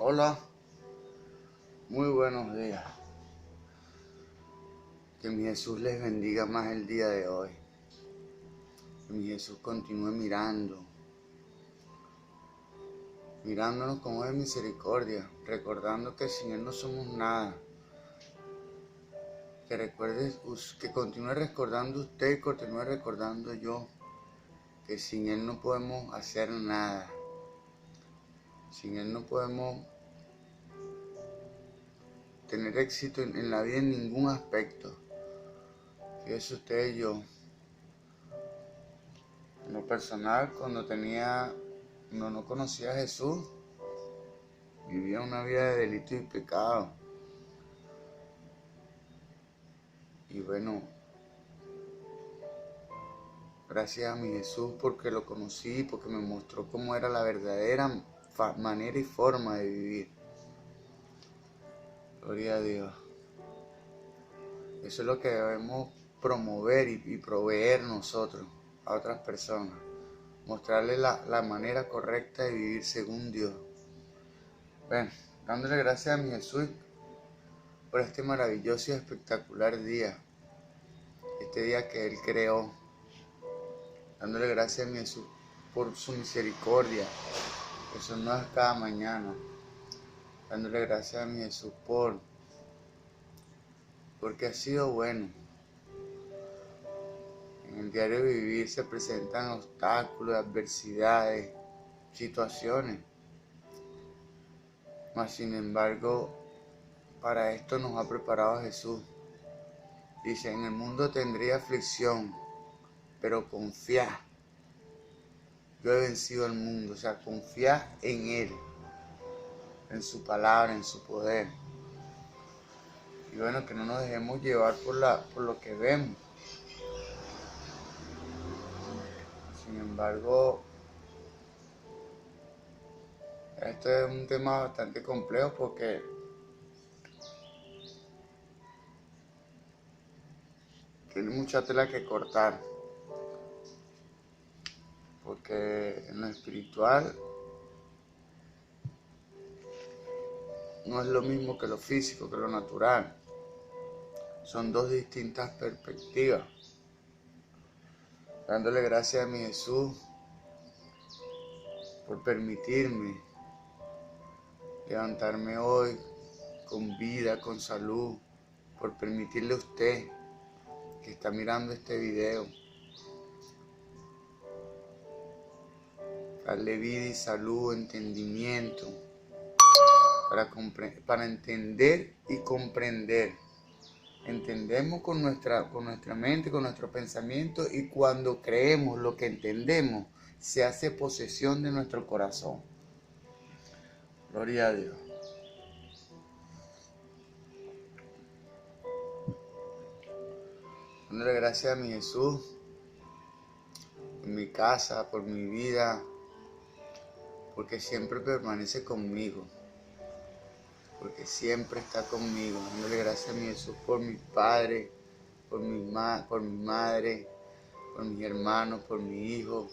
Hola, muy buenos días. Que mi Jesús les bendiga más el día de hoy. Que mi Jesús continúe mirándonos con ojos de misericordia, recordando que sin Él no somos nada. Que continúe recordando usted y continúe recordando yo que sin Él no podemos hacer nada. Sin Él no podemos tener éxito en la vida en ningún aspecto. Fíjese usted y yo. En lo personal, cuando no conocía a Jesús, vivía una vida de delito y pecado. Y bueno, gracias a mi Jesús porque lo conocí, porque me mostró cómo era la verdadera manera y forma de vivir. Gloria a Dios. Eso es lo que debemos promover y proveer nosotros a otras personas. Mostrarles la manera correcta de vivir según Dios. Bueno, dándole gracias a mi Jesús por este maravilloso y espectacular día. Este día que Él creó. Dándole gracias a mi Jesús por su misericordia. Eso no es cada mañana. Dándole gracias a mi Jesús porque ha sido bueno. En el diario vivir se presentan obstáculos, adversidades, situaciones. Mas sin embargo, para esto nos ha preparado Jesús. Dice, en el mundo tendría aflicción, pero confiad. Yo he vencido al mundo. O sea, confiad en Él, en su palabra, en su poder. Y bueno, que no nos dejemos llevar por lo que vemos. Sin embargo, esto es un tema bastante complejo porque tiene mucha tela que cortar. Porque en lo espiritual no es lo mismo que lo físico, que lo natural. Son dos distintas perspectivas. Dándole gracias a mi Jesús por permitirme levantarme hoy con vida, con salud, por permitirle a usted que está mirando este video, darle vida y salud, entendimiento, para entender y comprender. Entendemos con nuestra mente, con nuestro pensamiento, y cuando creemos lo que entendemos, se hace posesión de nuestro corazón. Gloria a Dios. Dándole gracias a mi Jesús, por mi casa, por mi vida, porque siempre permanece conmigo, porque siempre está conmigo. Dándole gracias a mi Jesús por mi padre, por mi madre, por mis hermanos, por mi hijo,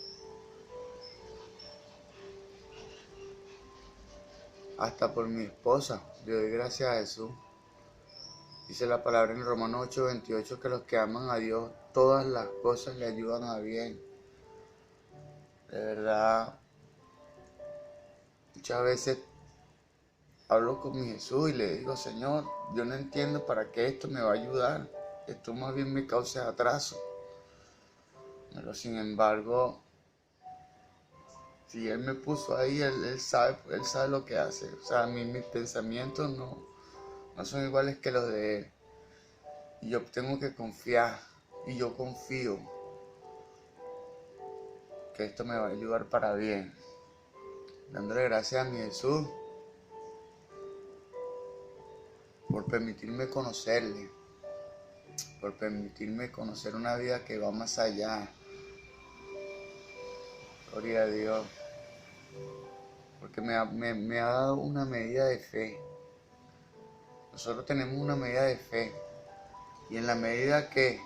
hasta por mi esposa. Le doy gracias a Jesús. Dice la palabra en Romanos 8:28 que los que aman a Dios, todas las cosas le ayudan a bien. De verdad, muchas veces hablo con mi Jesús y le digo, Señor, yo no entiendo para qué esto me va a ayudar. Esto más bien me causa atraso. Pero sin embargo, si Él me puso ahí, Él sabe lo que hace. O sea, mis pensamientos no son iguales que los de Él. Y yo tengo que confiar. Y yo confío que esto me va a ayudar para bien. Dándole gracias a mi Jesús por permitirme conocerle. Por permitirme conocer una vida que va más allá. Gloria a Dios. Porque me ha dado una medida de fe. Nosotros tenemos una medida de fe. Y en la medida que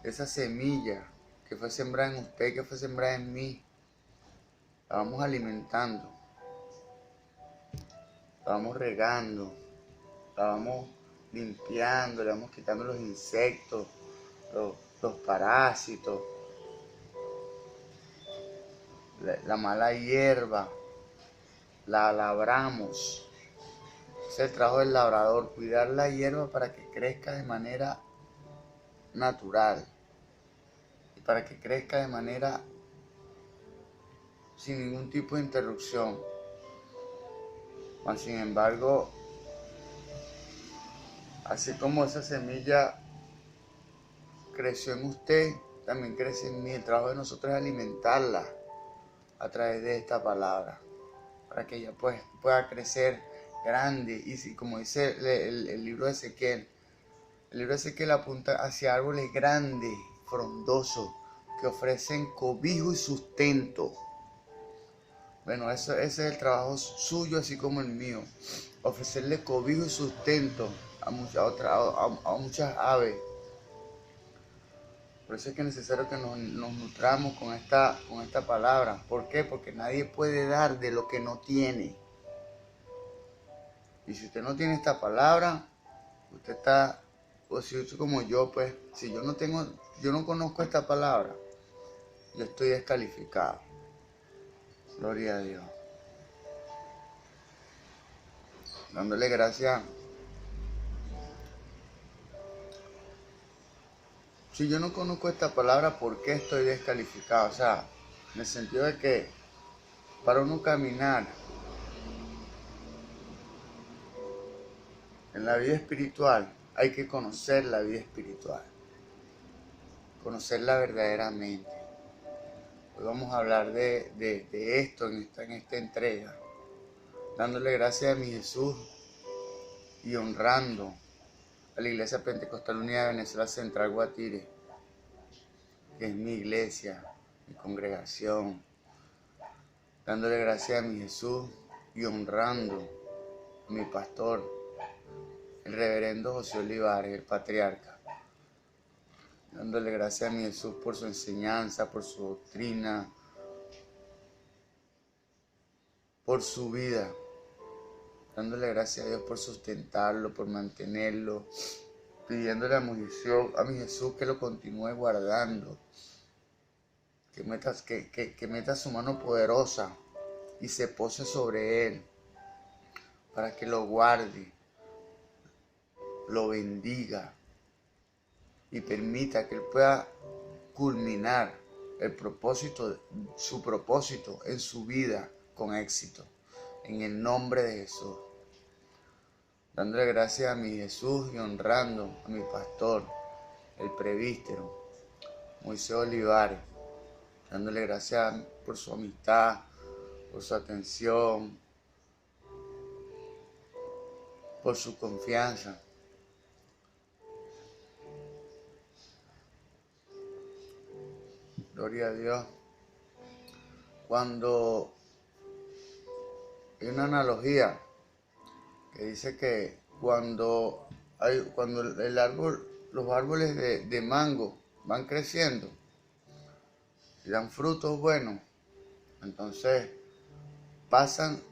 esa semilla que fue sembrada en usted, que fue sembrada en mí, la vamos alimentando. la vamos regando, la vamos limpiando, le vamos quitando los insectos, los parásitos, la mala hierba, la labramos. Ese es el trabajo del labrador, cuidar la hierba para que crezca de manera natural y para que crezca de manera sin ningún tipo de interrupción. Mas, sin embargo, así como esa semilla creció en usted, también crece en mí. El trabajo de nosotros es alimentarla a través de esta palabra, para que ella pues pueda crecer grande. Y si, como dice el libro de Ezequiel, el libro de Ezequiel apunta hacia árboles grandes, frondosos, que ofrecen cobijo y sustento. Bueno, ese es el trabajo suyo, así como el mío. Ofrecerle cobijo y sustento a muchas aves. Por eso es que es necesario que nos nutramos con esta palabra. ¿Por qué? Porque nadie puede dar de lo que no tiene. Y si usted no tiene esta palabra, usted está, o si usted como yo, pues, si yo no conozco esta palabra, yo estoy descalificado. Gloria a Dios. Dándole gracias. Si yo no conozco esta palabra, ¿por qué estoy descalificado? O sea, en el sentido de que para uno caminar en la vida espiritual, hay que conocer la vida espiritual. Conocerla verdaderamente. Hoy vamos a hablar de esto en esta entrega. Dándole gracias a mi Jesús y honrando a la Iglesia Pentecostal Unida de Venezuela Central Guatire, que es mi iglesia, mi congregación. Dándole gracias a mi Jesús y honrando a mi pastor, el reverendo José Olivares, el patriarca. Dándole gracias a mi Jesús por su enseñanza, por su doctrina, por su vida. Dándole gracias a Dios por sustentarlo, por mantenerlo, pidiéndole a mi Jesús que lo continúe guardando, que meta su mano poderosa y se pose sobre él, para que lo guarde, lo bendiga y permita que él pueda culminar su propósito en su vida con éxito, en el nombre de Jesús. Dándole gracias a mi Jesús y honrando a mi pastor, el presbítero Moisés Olivares, dándole gracias por su amistad, por su atención, por su confianza. Gloria a Dios. Cuando hay una analogía que dice que cuando los árboles de mango van creciendo y dan frutos buenos, entonces pasan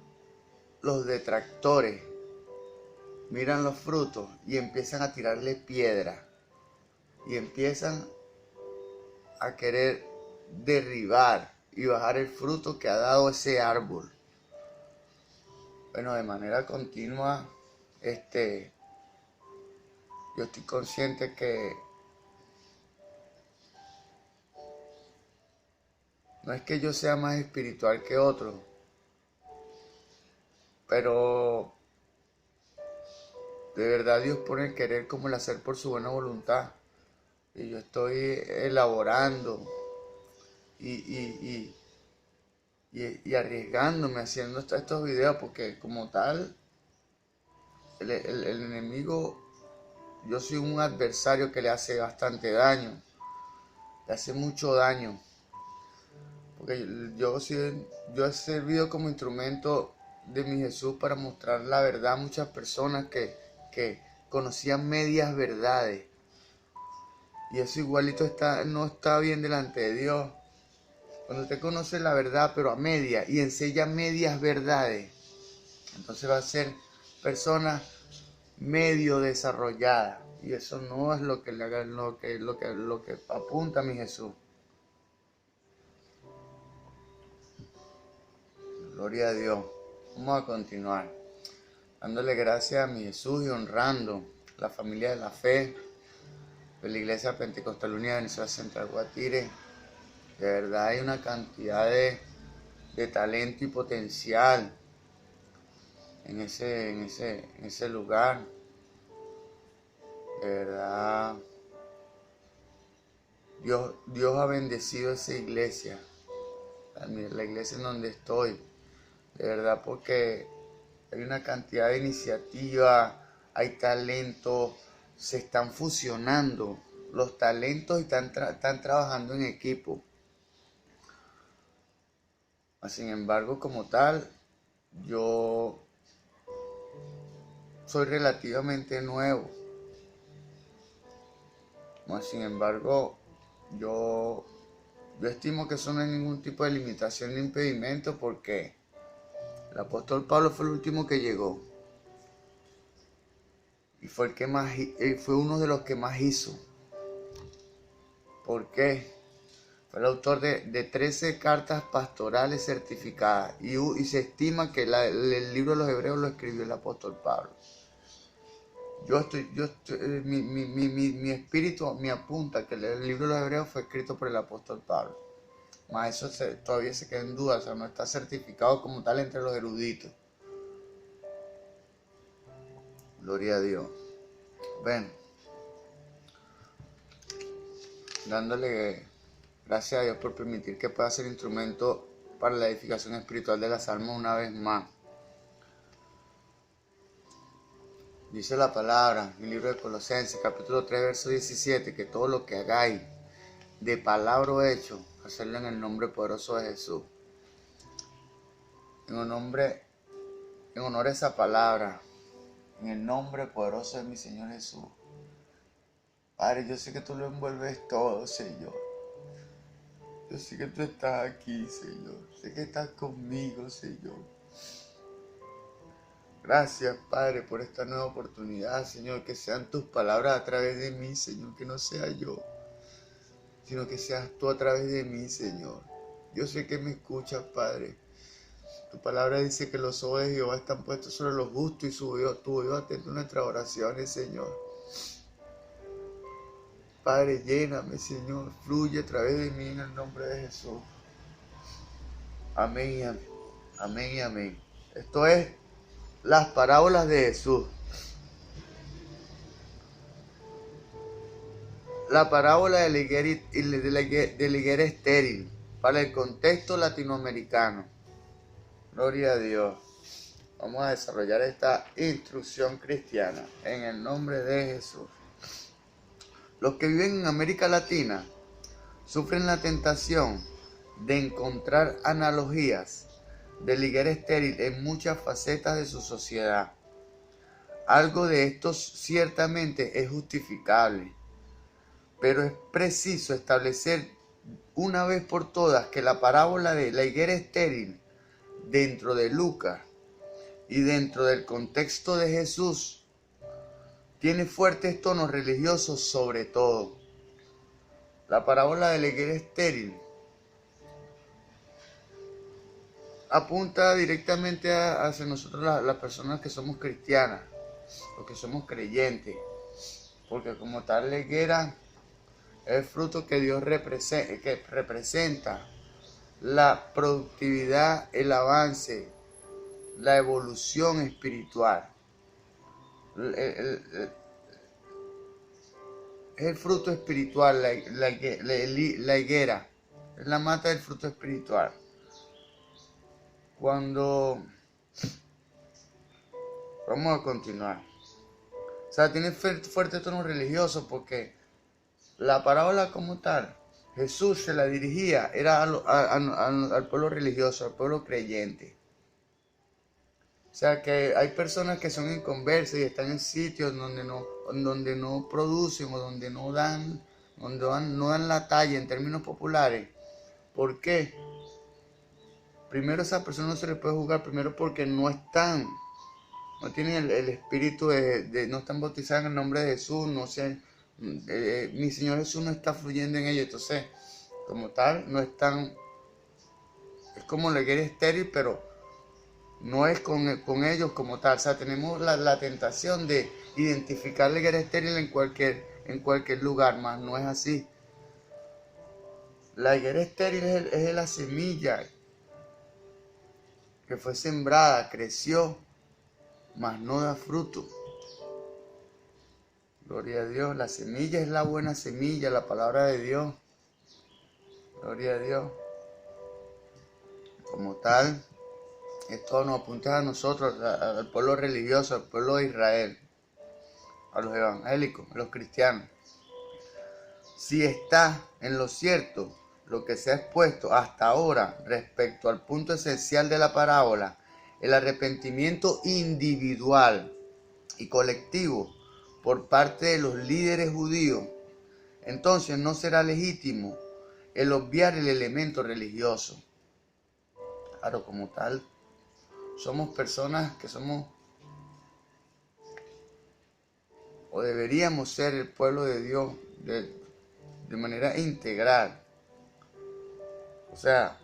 los detractores, miran los frutos y empiezan a tirarle piedra y empiezan a querer derribar y bajar el fruto que ha dado ese árbol. Bueno, de manera continua, yo estoy consciente que no es que yo sea más espiritual que otro, pero de verdad Dios pone el querer como el hacer por su buena voluntad. Y yo estoy elaborando y arriesgándome haciendo estos videos, porque como tal, el enemigo, yo soy un adversario que le hace bastante daño, le hace mucho daño, porque yo he servido como instrumento de mi Jesús para mostrar la verdad a muchas personas que conocían medias verdades, y eso igualito no está bien delante de Dios. Cuando usted conoce la verdad pero a media y enseña medias verdades, entonces va a ser personas medio desarrolladas. Y eso no es lo que apunta a mi Jesús. Gloria a Dios. Vamos a continuar dándole gracias a mi Jesús y honrando la familia de la fe de la Iglesia Pentecostal Unida de Venezuela Central Guatire. De verdad hay una cantidad de talento y potencial en ese lugar. De verdad, Dios ha bendecido esa iglesia, la iglesia en donde estoy. De verdad, porque hay una cantidad de iniciativa, hay talento, se están fusionando los talentos y están trabajando en equipo. Sin embargo, como tal, yo soy relativamente nuevo. Sin embargo, yo estimo que eso no hay ningún tipo de limitación ni impedimento, porque el apóstol Pablo fue el último que llegó. Y fue uno de los que más hizo. ¿Por qué? Fue el autor de 13 cartas pastorales certificadas. Y se estima que el libro de los Hebreos lo escribió el apóstol Pablo. Mi espíritu me apunta que el libro de los Hebreos fue escrito por el apóstol Pablo. Más eso todavía se queda en duda, o sea, no está certificado como tal entre los eruditos. Gloria a Dios. Ven, dándole gracias a Dios por permitir que pueda ser instrumento para la edificación espiritual de las almas una vez más. Dice la palabra en el libro de Colosenses, capítulo 3, verso 17, que todo lo que hagáis de palabra o hecho, hacerlo en el nombre poderoso de Jesús. En honor a esa palabra, en el nombre poderoso de mi Señor Jesús. Padre, yo sé que tú lo envuelves todo, Señor. Yo sé que tú estás aquí, Señor. Sé que estás conmigo, Señor. Gracias, Padre, por esta nueva oportunidad, Señor. Que sean tus palabras a través de mí, Señor. Que no sea yo, sino que seas tú a través de mí, Señor. Yo sé que me escuchas, Padre. Tu palabra dice que los ojos de Jehová están puestos sobre los justos y tu oído atento a nuestras oraciones, Señor. Padre, lléname, Señor. Fluye a través de mí en el nombre de Jesús. Amén y amén. Amén y amén. Esto es las parábolas de Jesús. La parábola de la higuera estéril para el contexto latinoamericano. Gloria a Dios. Vamos a desarrollar esta instrucción cristiana en el nombre de Jesús. Los que viven en América Latina sufren la tentación de encontrar analogías de la higuera estéril en muchas facetas de su sociedad. Algo de esto ciertamente es justificable, pero es preciso establecer una vez por todas que la parábola de la higuera estéril dentro de Lucas y dentro del contexto de Jesús tiene fuertes tonos religiosos sobre todo. La parábola de la higuera estéril apunta directamente hacia nosotros las personas que somos cristianas, los que somos creyentes, porque como tal la higuera es el fruto que Dios representa la productividad, el avance, la evolución espiritual. Es el fruto espiritual, la higuera, es la mata del fruto espiritual. Vamos a continuar. O sea, tiene fuerte tono religioso porque la parábola como tal, Jesús se la dirigía, era al pueblo religioso, al pueblo creyente. O sea que hay personas que son inconversas y están en sitios donde no producen o donde no dan la talla en términos populares. ¿Por qué? Primero, a esa persona no se le puede juzgar, primero porque no están no tienen el espíritu no están bautizados en el nombre de Jesús, no sé, mi Señor Jesús no está fluyendo en ellos, entonces, como tal, no están, es como la higuera estéril, pero no es con ellos como tal. O sea, tenemos la tentación de identificar la higuera estéril en cualquier lugar, más no es así. La higuera estéril es la semilla que fue sembrada, creció, mas no da fruto. Gloria a Dios. La semilla es la buena semilla, la palabra de Dios. Gloria a Dios. Como tal, esto nos apunta a nosotros, al pueblo religioso, al pueblo de Israel, a los evangélicos, a los cristianos. Si está en lo cierto lo que se ha expuesto hasta ahora respecto al punto esencial de la parábola, el arrepentimiento individual y colectivo por parte de los líderes judíos, entonces no será legítimo el obviar el elemento religioso. Claro, como tal, somos personas que somos o deberíamos ser el pueblo de Dios de manera integral. O sea,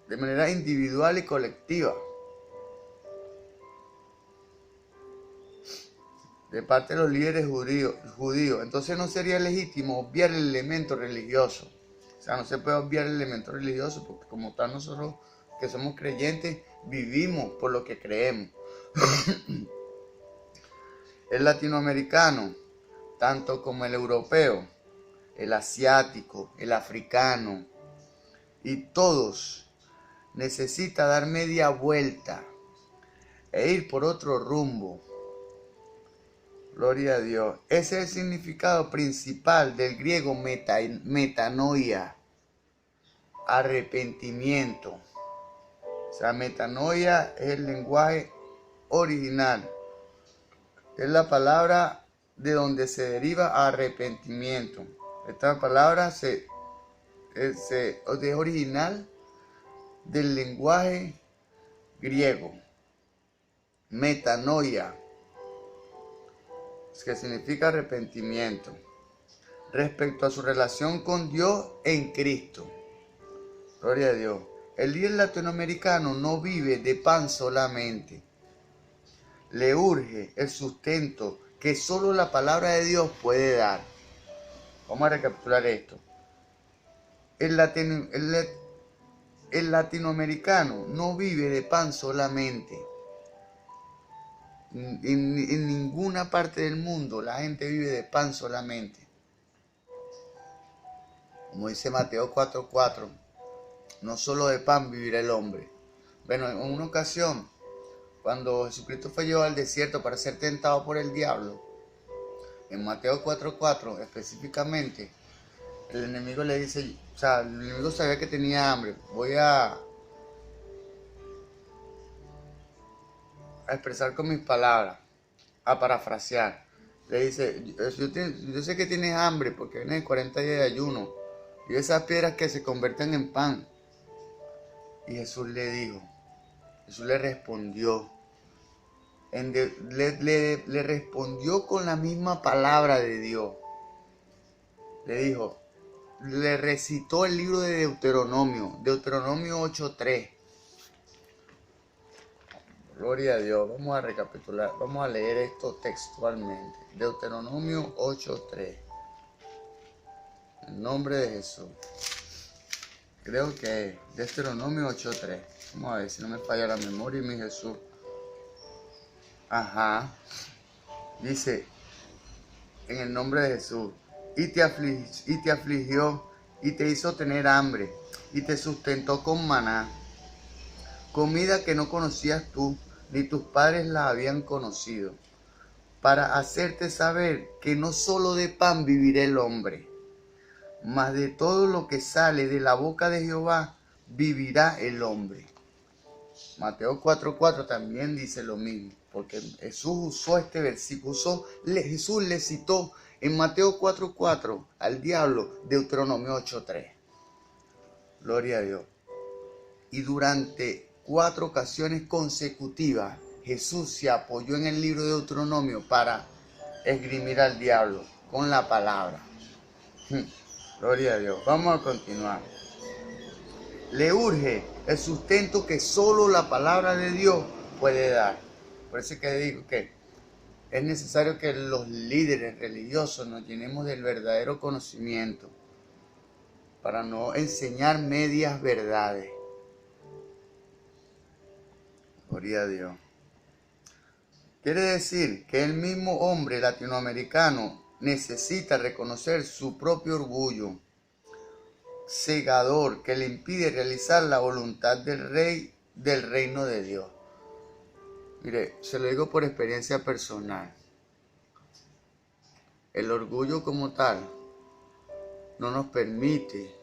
de manera individual y colectiva. De parte de los líderes judíos. Entonces no sería legítimo obviar el elemento religioso. O sea, no se puede obviar el elemento religioso porque como tal nosotros que somos creyentes vivimos por lo que creemos. El latinoamericano, tanto como el europeo, el asiático, el africano, y todos necesita dar media vuelta e ir por otro rumbo. Gloria a Dios. Ese es el significado principal del griego metanoia, arrepentimiento. O sea, metanoia es el lenguaje original. Es la palabra de donde se deriva arrepentimiento. Esta palabra es original del lenguaje griego. Metanoia, que significa arrepentimiento, respecto a su relación con Dios en Cristo. Gloria a Dios. El líder latinoamericano no vive de pan solamente. Le urge el sustento que solo la palabra de Dios puede dar. Vamos a recapitular esto. El latinoamericano no vive de pan solamente. En ninguna parte del mundo la gente vive de pan solamente. Como dice Mateo 4:4, no solo de pan vivirá el hombre. Bueno, en una ocasión, cuando Jesucristo fue llevado al desierto para ser tentado por el diablo, en Mateo 4:4 específicamente, el enemigo le dice, o sea, el enemigo sabía que tenía hambre. Voy a expresar con mis palabras, a parafrasear. Le dice, yo sé que tienes hambre porque vienes 40 días de ayuno y esas piedras que se convierten en pan. Y Jesús le respondió, le respondió con la misma palabra de Dios. Le recitó el libro de Deuteronomio 8:3. Gloria a Dios. Vamos a recapitular, vamos a leer esto textualmente. Deuteronomio 8:3. En nombre de Jesús. Creo que es Deuteronomio 8:3. Vamos a ver si no me falla la memoria y mi Jesús. Ajá. Dice, en el nombre de Jesús. Y te afligió y te hizo tener hambre y te sustentó con maná, comida que no conocías tú, ni tus padres la habían conocido, para hacerte saber que no solo de pan vivirá el hombre, mas de todo lo que sale de la boca de Jehová vivirá el hombre. Mateo 4:4 también dice lo mismo, porque Jesús usó este versículo, Jesús le citó en Mateo 4:4 al diablo Deuteronomio 8:3. Gloria a Dios. Y durante 4 ocasiones consecutivas, Jesús se apoyó en el libro de Deuteronomio para esgrimir al diablo con la palabra. Gloria a Dios. Vamos a continuar. Le urge el sustento que solo la palabra de Dios puede dar. Por eso es que digo que es necesario que los líderes religiosos nos llenemos del verdadero conocimiento para no enseñar medias verdades. Gloria a Dios. Quiere decir que el mismo hombre latinoamericano necesita reconocer su propio orgullo cegador que le impide realizar la voluntad del Rey del reino de Dios. Mire, se lo digo por experiencia personal. El orgullo como tal no nos permite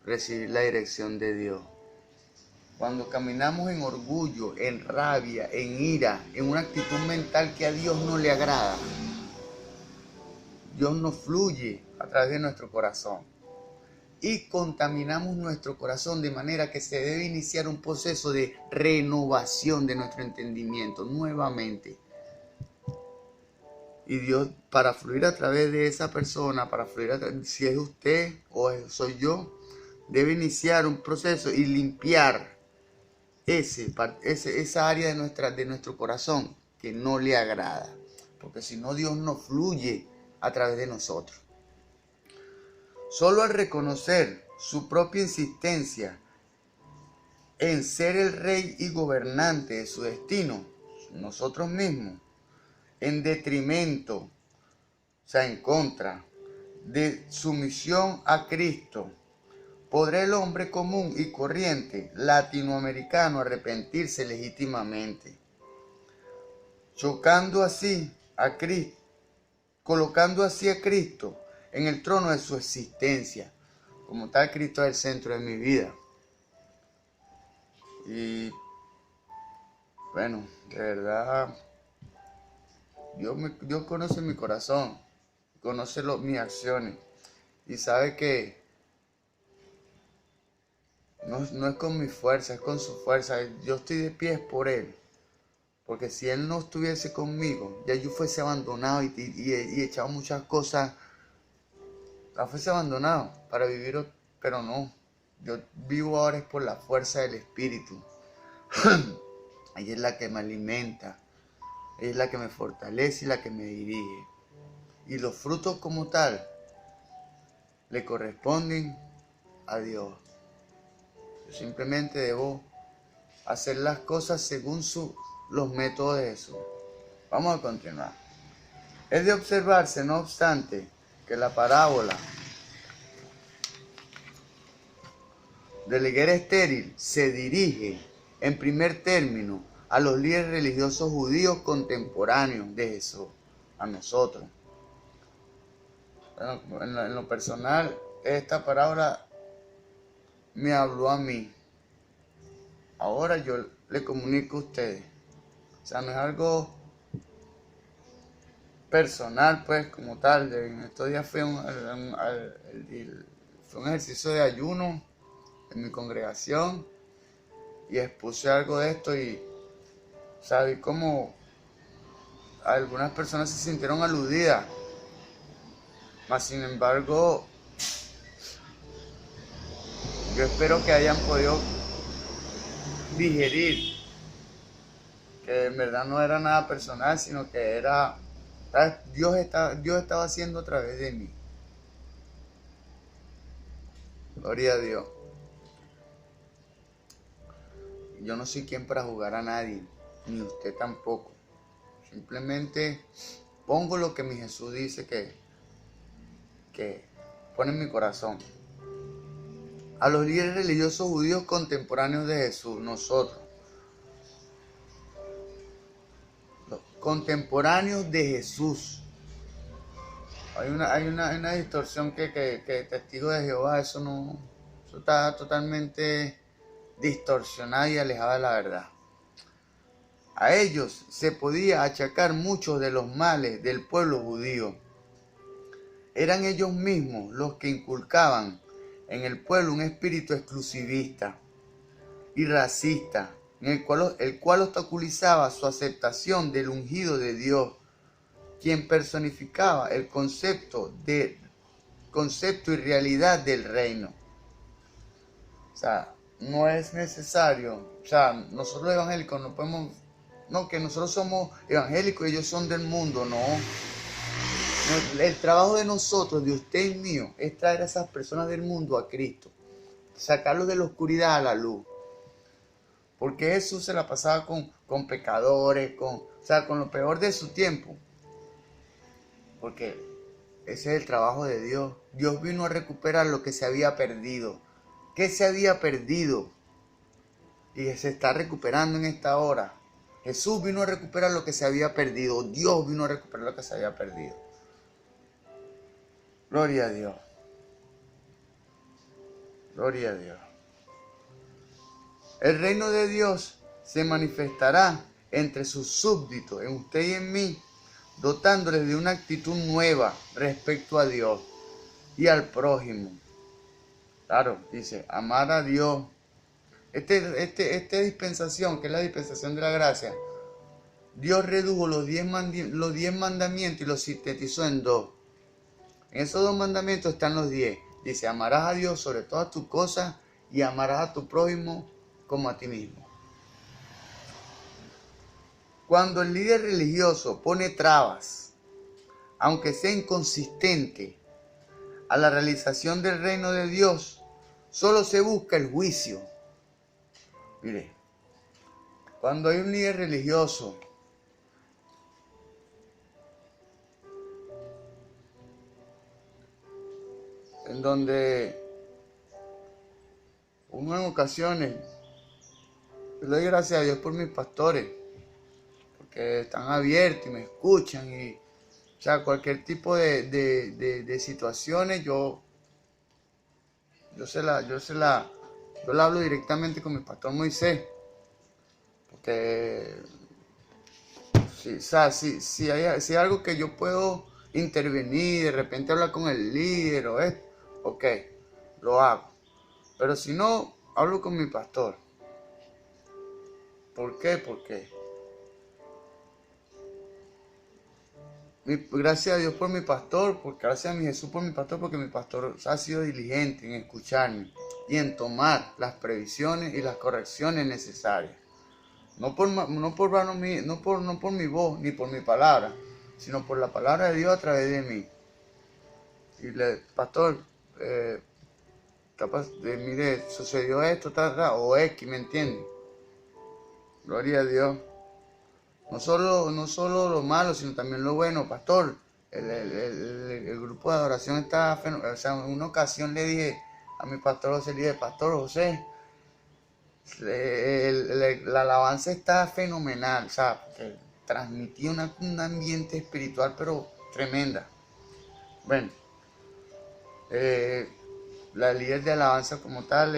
recibir la dirección de Dios. Cuando caminamos en orgullo, en rabia, en ira, en una actitud mental que a Dios no le agrada, Dios no fluye a través de nuestro corazón. Y contaminamos nuestro corazón de manera que se debe iniciar un proceso de renovación de nuestro entendimiento nuevamente. Y Dios, para fluir a través de esa persona, si es usted o soy yo, debe iniciar un proceso y limpiar esa área de nuestro corazón que no le agrada. Porque si no, Dios no fluye a través de nosotros. Solo al reconocer su propia insistencia en ser el rey y gobernante de su destino, nosotros mismos, en detrimento, o sea, en contra de su misión a Cristo, ¿podrá el hombre común y corriente latinoamericano arrepentirse legítimamente? Colocando así a Cristo en el trono de su existencia. Como tal, Cristo es el centro de mi vida. Y bueno, de verdad, Dios conoce mi corazón, conoce mis acciones y sabe que no es con mi fuerza, es con su fuerza. Yo estoy de pies por Él. Porque si Él no estuviese conmigo, ya yo fuese abandonado y echado muchas cosas, la fuese abandonado para vivir, pero no. Yo vivo ahora es por la fuerza del Espíritu. Ella es la que me alimenta, ella es la que me fortalece y la que me dirige. Y los frutos como tal le corresponden a Dios. Yo simplemente debo hacer las cosas según los métodos de Jesús. Vamos a continuar. Es de observarse, no obstante, que la parábola de la higuera estéril se dirige, en primer término, a los líderes religiosos judíos contemporáneos de Jesús, a nosotros. Bueno, en lo personal, esta parábola me habló a mí. Ahora yo le comunico a ustedes. O sea, no es algo personal, pues, como tal. En estos días fue un ejercicio de ayuno en mi congregación y expuse algo de esto y sabí cómo algunas personas se sintieron aludidas, mas sin embargo yo espero que hayan podido digerir que en verdad no era nada personal, sino que era Dios estaba haciendo a través de mí. Gloria a Dios. Yo no soy quien para juzgar a nadie, ni usted tampoco. Simplemente pongo lo que mi Jesús dice que pone en mi corazón. A los líderes religiosos judíos contemporáneos de Jesús, nosotros, los contemporáneos de Jesús. Hay una distorsión que testigo de Jehová, eso está totalmente distorsionada y alejada de la verdad. A ellos se podía achacar muchos de los males del pueblo judío. Eran ellos mismos los que inculcaban en el pueblo un espíritu exclusivista y racista en el cual obstaculizaba su aceptación del ungido de Dios, quien personificaba el concepto y realidad del reino. O sea, no es necesario, o sea, nosotros los evangélicos no podemos, no, que nosotros somos evangélicos y ellos son del mundo, no. El trabajo de nosotros, de usted y mío, es traer a esas personas del mundo a Cristo, sacarlos de la oscuridad a la luz. Porque Jesús se la pasaba con pecadores, o sea, con lo peor de su tiempo. Porque ese es el trabajo de Dios. Dios vino a recuperar lo que se había perdido. ¿Qué se había perdido? Y se está recuperando en esta hora. Jesús vino a recuperar lo que se había perdido. Dios vino a recuperar lo que se había perdido. Gloria a Dios. Gloria a Dios. El reino de Dios se manifestará entre sus súbditos, en usted y en mí, dotándoles de una actitud nueva respecto a Dios y al prójimo. Claro, dice, amar a Dios. Esta dispensación, que es la dispensación de la gracia, Dios redujo los 10 mandamientos y los sintetizó en 2. En esos 2 mandamientos están los 10. Dice, amarás a Dios sobre todas tus cosas y amarás a tu prójimo como a ti mismo. Cuando el líder religioso pone trabas, aunque sea inconsistente, a la realización del reino de Dios, solo se busca el juicio. Mire, cuando hay un líder religioso en donde uno en ocasiones, yo le doy gracias a Dios por mis pastores, porque están abiertos y me escuchan, y o sea, cualquier tipo de situaciones yo le hablo directamente con mi pastor Moisés, porque o sea, si hay algo que yo puedo intervenir, de repente hablar con el líder o esto, ok, lo hago. Pero si no, hablo con mi pastor. ¿Por qué? Porque gracias a Dios por mi pastor, porque gracias a mi Jesús por mi pastor, porque mi pastor ha sido diligente en escucharme y en tomar las previsiones y las correcciones necesarias. No por mi voz ni por mi palabra, sino por la palabra de Dios a través de mí. Y pastor, capaz de, mire, sucedió esto, o X, ¿me entiende? Gloria a Dios. No solo lo malo, sino también lo bueno, pastor. El grupo de adoración está fenomenal. O sea, en una ocasión le dije a mi pastor José, le dije, pastor José, la alabanza está fenomenal, o sea, porque transmitía un ambiente espiritual, pero tremenda. Bueno, la líder de alabanza como tal,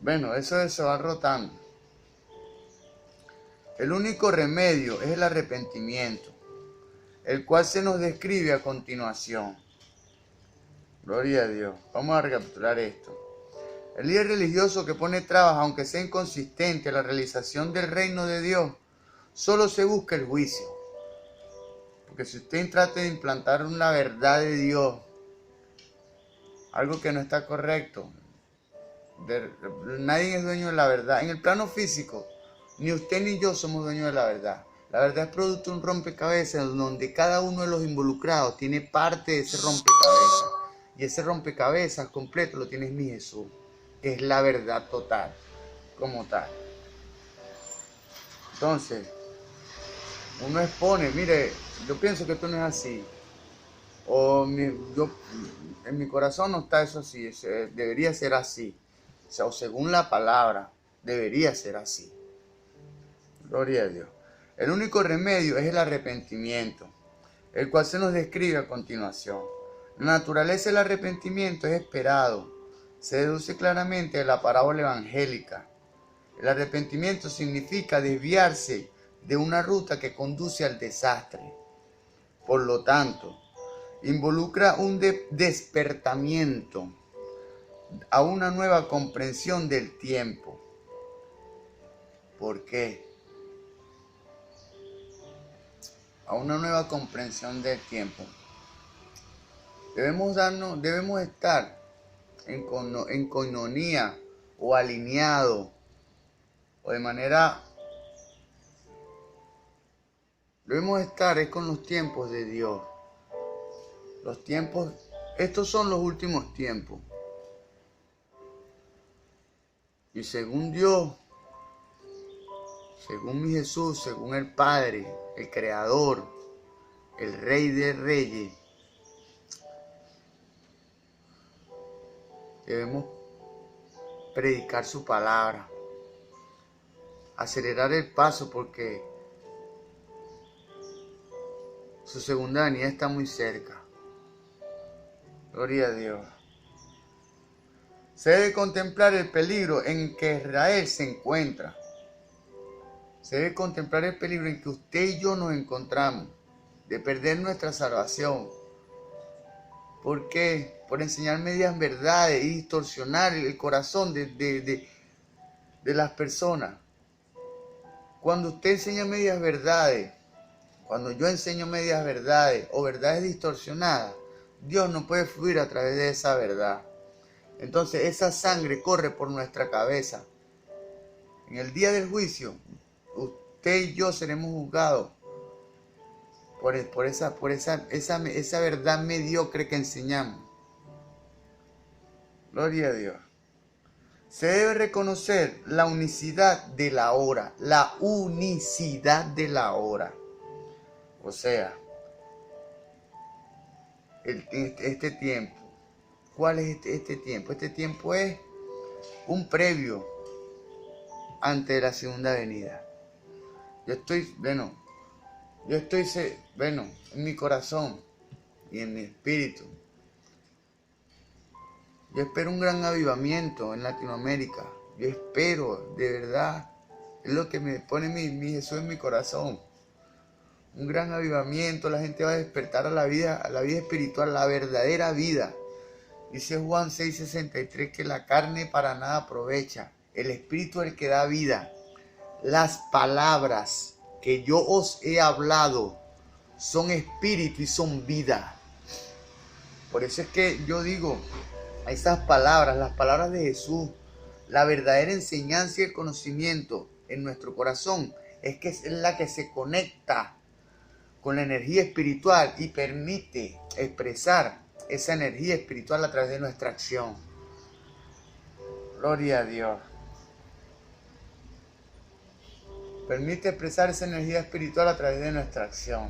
bueno, eso se va rotando. El único remedio es el arrepentimiento, el cual se nos describe a continuación. Gloria a Dios. Vamos a recapitular esto. El líder religioso que pone trabas, aunque sea inconsistente, a la realización del reino de Dios, solo se busca el juicio. Porque si usted trata de implantar una verdad de Dios, algo que no está correcto, nadie es dueño de la verdad. En el plano físico, ni usted ni yo somos dueños de la verdad. La verdad es producto de un rompecabezas donde cada uno de los involucrados tiene parte de ese rompecabezas. Y ese rompecabezas completo lo tiene mi Jesús, que es la verdad total, como tal. Entonces, uno expone, mire, yo pienso que esto no es así. O en mi corazón no está eso así, debería ser así. O sea, o según la palabra, debería ser así. Gloria a Dios. El único remedio es el arrepentimiento, el cual se nos describe a continuación. La naturaleza del arrepentimiento es esperado. Se deduce claramente de la parábola evangélica. El arrepentimiento significa desviarse de una ruta que conduce al desastre. Por lo tanto, involucra un despertamiento a una nueva comprensión del tiempo. ¿Por qué? A una nueva comprensión del tiempo. Debemos estar en coinonía o alineado o de manera. Debemos estar con los tiempos de Dios. Los tiempos, estos son los últimos tiempos. Y según Dios, según mi Jesús, según el Padre, el Creador, el Rey de Reyes, debemos predicar su palabra, acelerar el paso porque su segunda venida está muy cerca. Gloria a Dios. Se debe contemplar el peligro en que Israel se encuentra. Se debe contemplar el peligro en que usted y yo nos encontramos, de perder nuestra salvación. ¿Por qué? Por enseñar medias verdades y distorsionar el corazón de las personas. Cuando usted enseña medias verdades, cuando yo enseño medias verdades o verdades distorsionadas, Dios no puede fluir a través de esa verdad. Entonces esa sangre corre por nuestra cabeza. En el día del juicio, usted y yo seremos juzgados por esa verdad mediocre que enseñamos. Gloria a Dios. Se debe reconocer la unicidad de la hora. La unicidad de la hora. O sea, este tiempo. ¿Cuál es este tiempo? Este tiempo es un previo ante la segunda venida. Yo estoy en mi corazón y en mi espíritu. Yo espero un gran avivamiento en Latinoamérica. Yo espero, de verdad, es lo que me pone mi Jesús en mi corazón. Un gran avivamiento, la gente va a despertar a la vida espiritual, la verdadera vida. Dice Juan 6:63 que la carne para nada aprovecha. El espíritu es el que da vida. Las palabras que yo os he hablado son espíritu y son vida. Por eso es que yo digo, esas palabras, las palabras de Jesús, la verdadera enseñanza y el conocimiento en nuestro corazón es la que se conecta con la energía espiritual y permite expresar esa energía espiritual a través de nuestra acción. Gloria a Dios. Permite expresar esa energía espiritual a través de nuestra acción.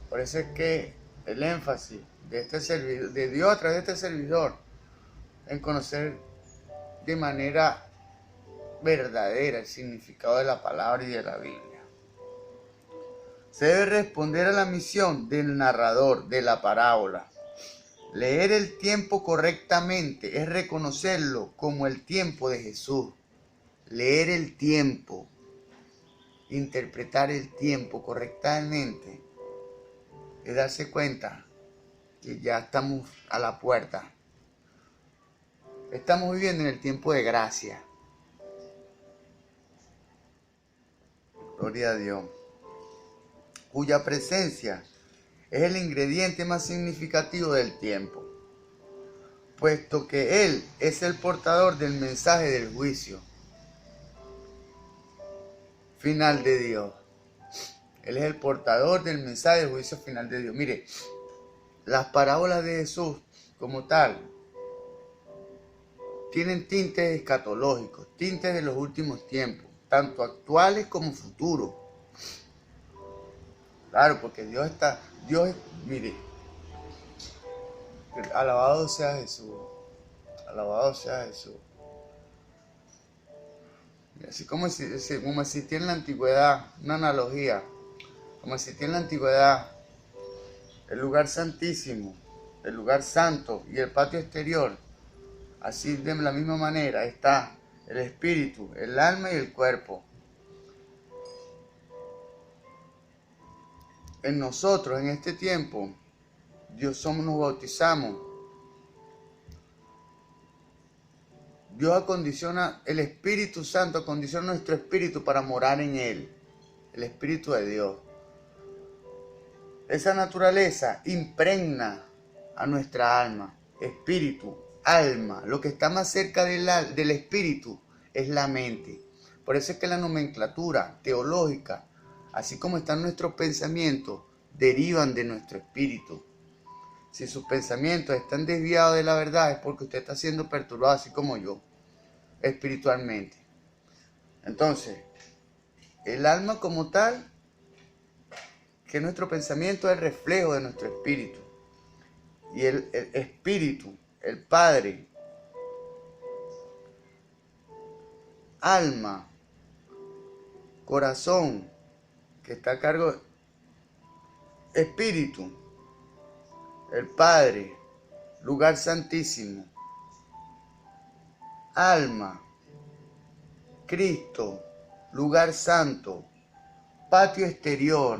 Por eso es que el énfasis de Dios a través de este servidor en conocer de manera verdadera el significado de la palabra y de la Biblia. Se debe responder a la misión del narrador de la parábola. Leer el tiempo correctamente es reconocerlo como el tiempo de Jesús. Leer el tiempo, interpretar el tiempo correctamente, es darse cuenta que ya estamos a la puerta. Estamos viviendo en el tiempo de gracia. Gloria a Dios. Cuya presencia es el ingrediente más significativo del tiempo, puesto que Él es el portador del mensaje del juicio final de Dios. Él es el portador del mensaje del juicio final de Dios. Mire, las parábolas de Jesús como tal tienen tintes escatológicos, tintes de los últimos tiempos, tanto actuales como futuros. Claro, porque mire, alabado sea Jesús, alabado sea Jesús. Así como existía en la antigüedad, una analogía, como existía en la antigüedad el lugar santísimo, el lugar santo y el patio exterior, así de la misma manera está el espíritu, el alma y el cuerpo. En nosotros, en este tiempo, nos bautizamos Dios acondiciona, el Espíritu Santo acondiciona nuestro espíritu para morar en él. El Espíritu de Dios. Esa naturaleza impregna a nuestra alma, espíritu, alma. Lo que está más cerca del espíritu es la mente. Por eso es que la nomenclatura teológica, así como están nuestros pensamientos, derivan de nuestro espíritu. Si sus pensamientos están desviados de la verdad es porque usted está siendo perturbado, así como yo, espiritualmente. Entonces, el alma como tal, que nuestro pensamiento es el reflejo de nuestro espíritu. Y el espíritu, el Padre, alma, corazón, que está a cargo, espíritu, el Padre, lugar santísimo, alma, Cristo, lugar santo, patio exterior,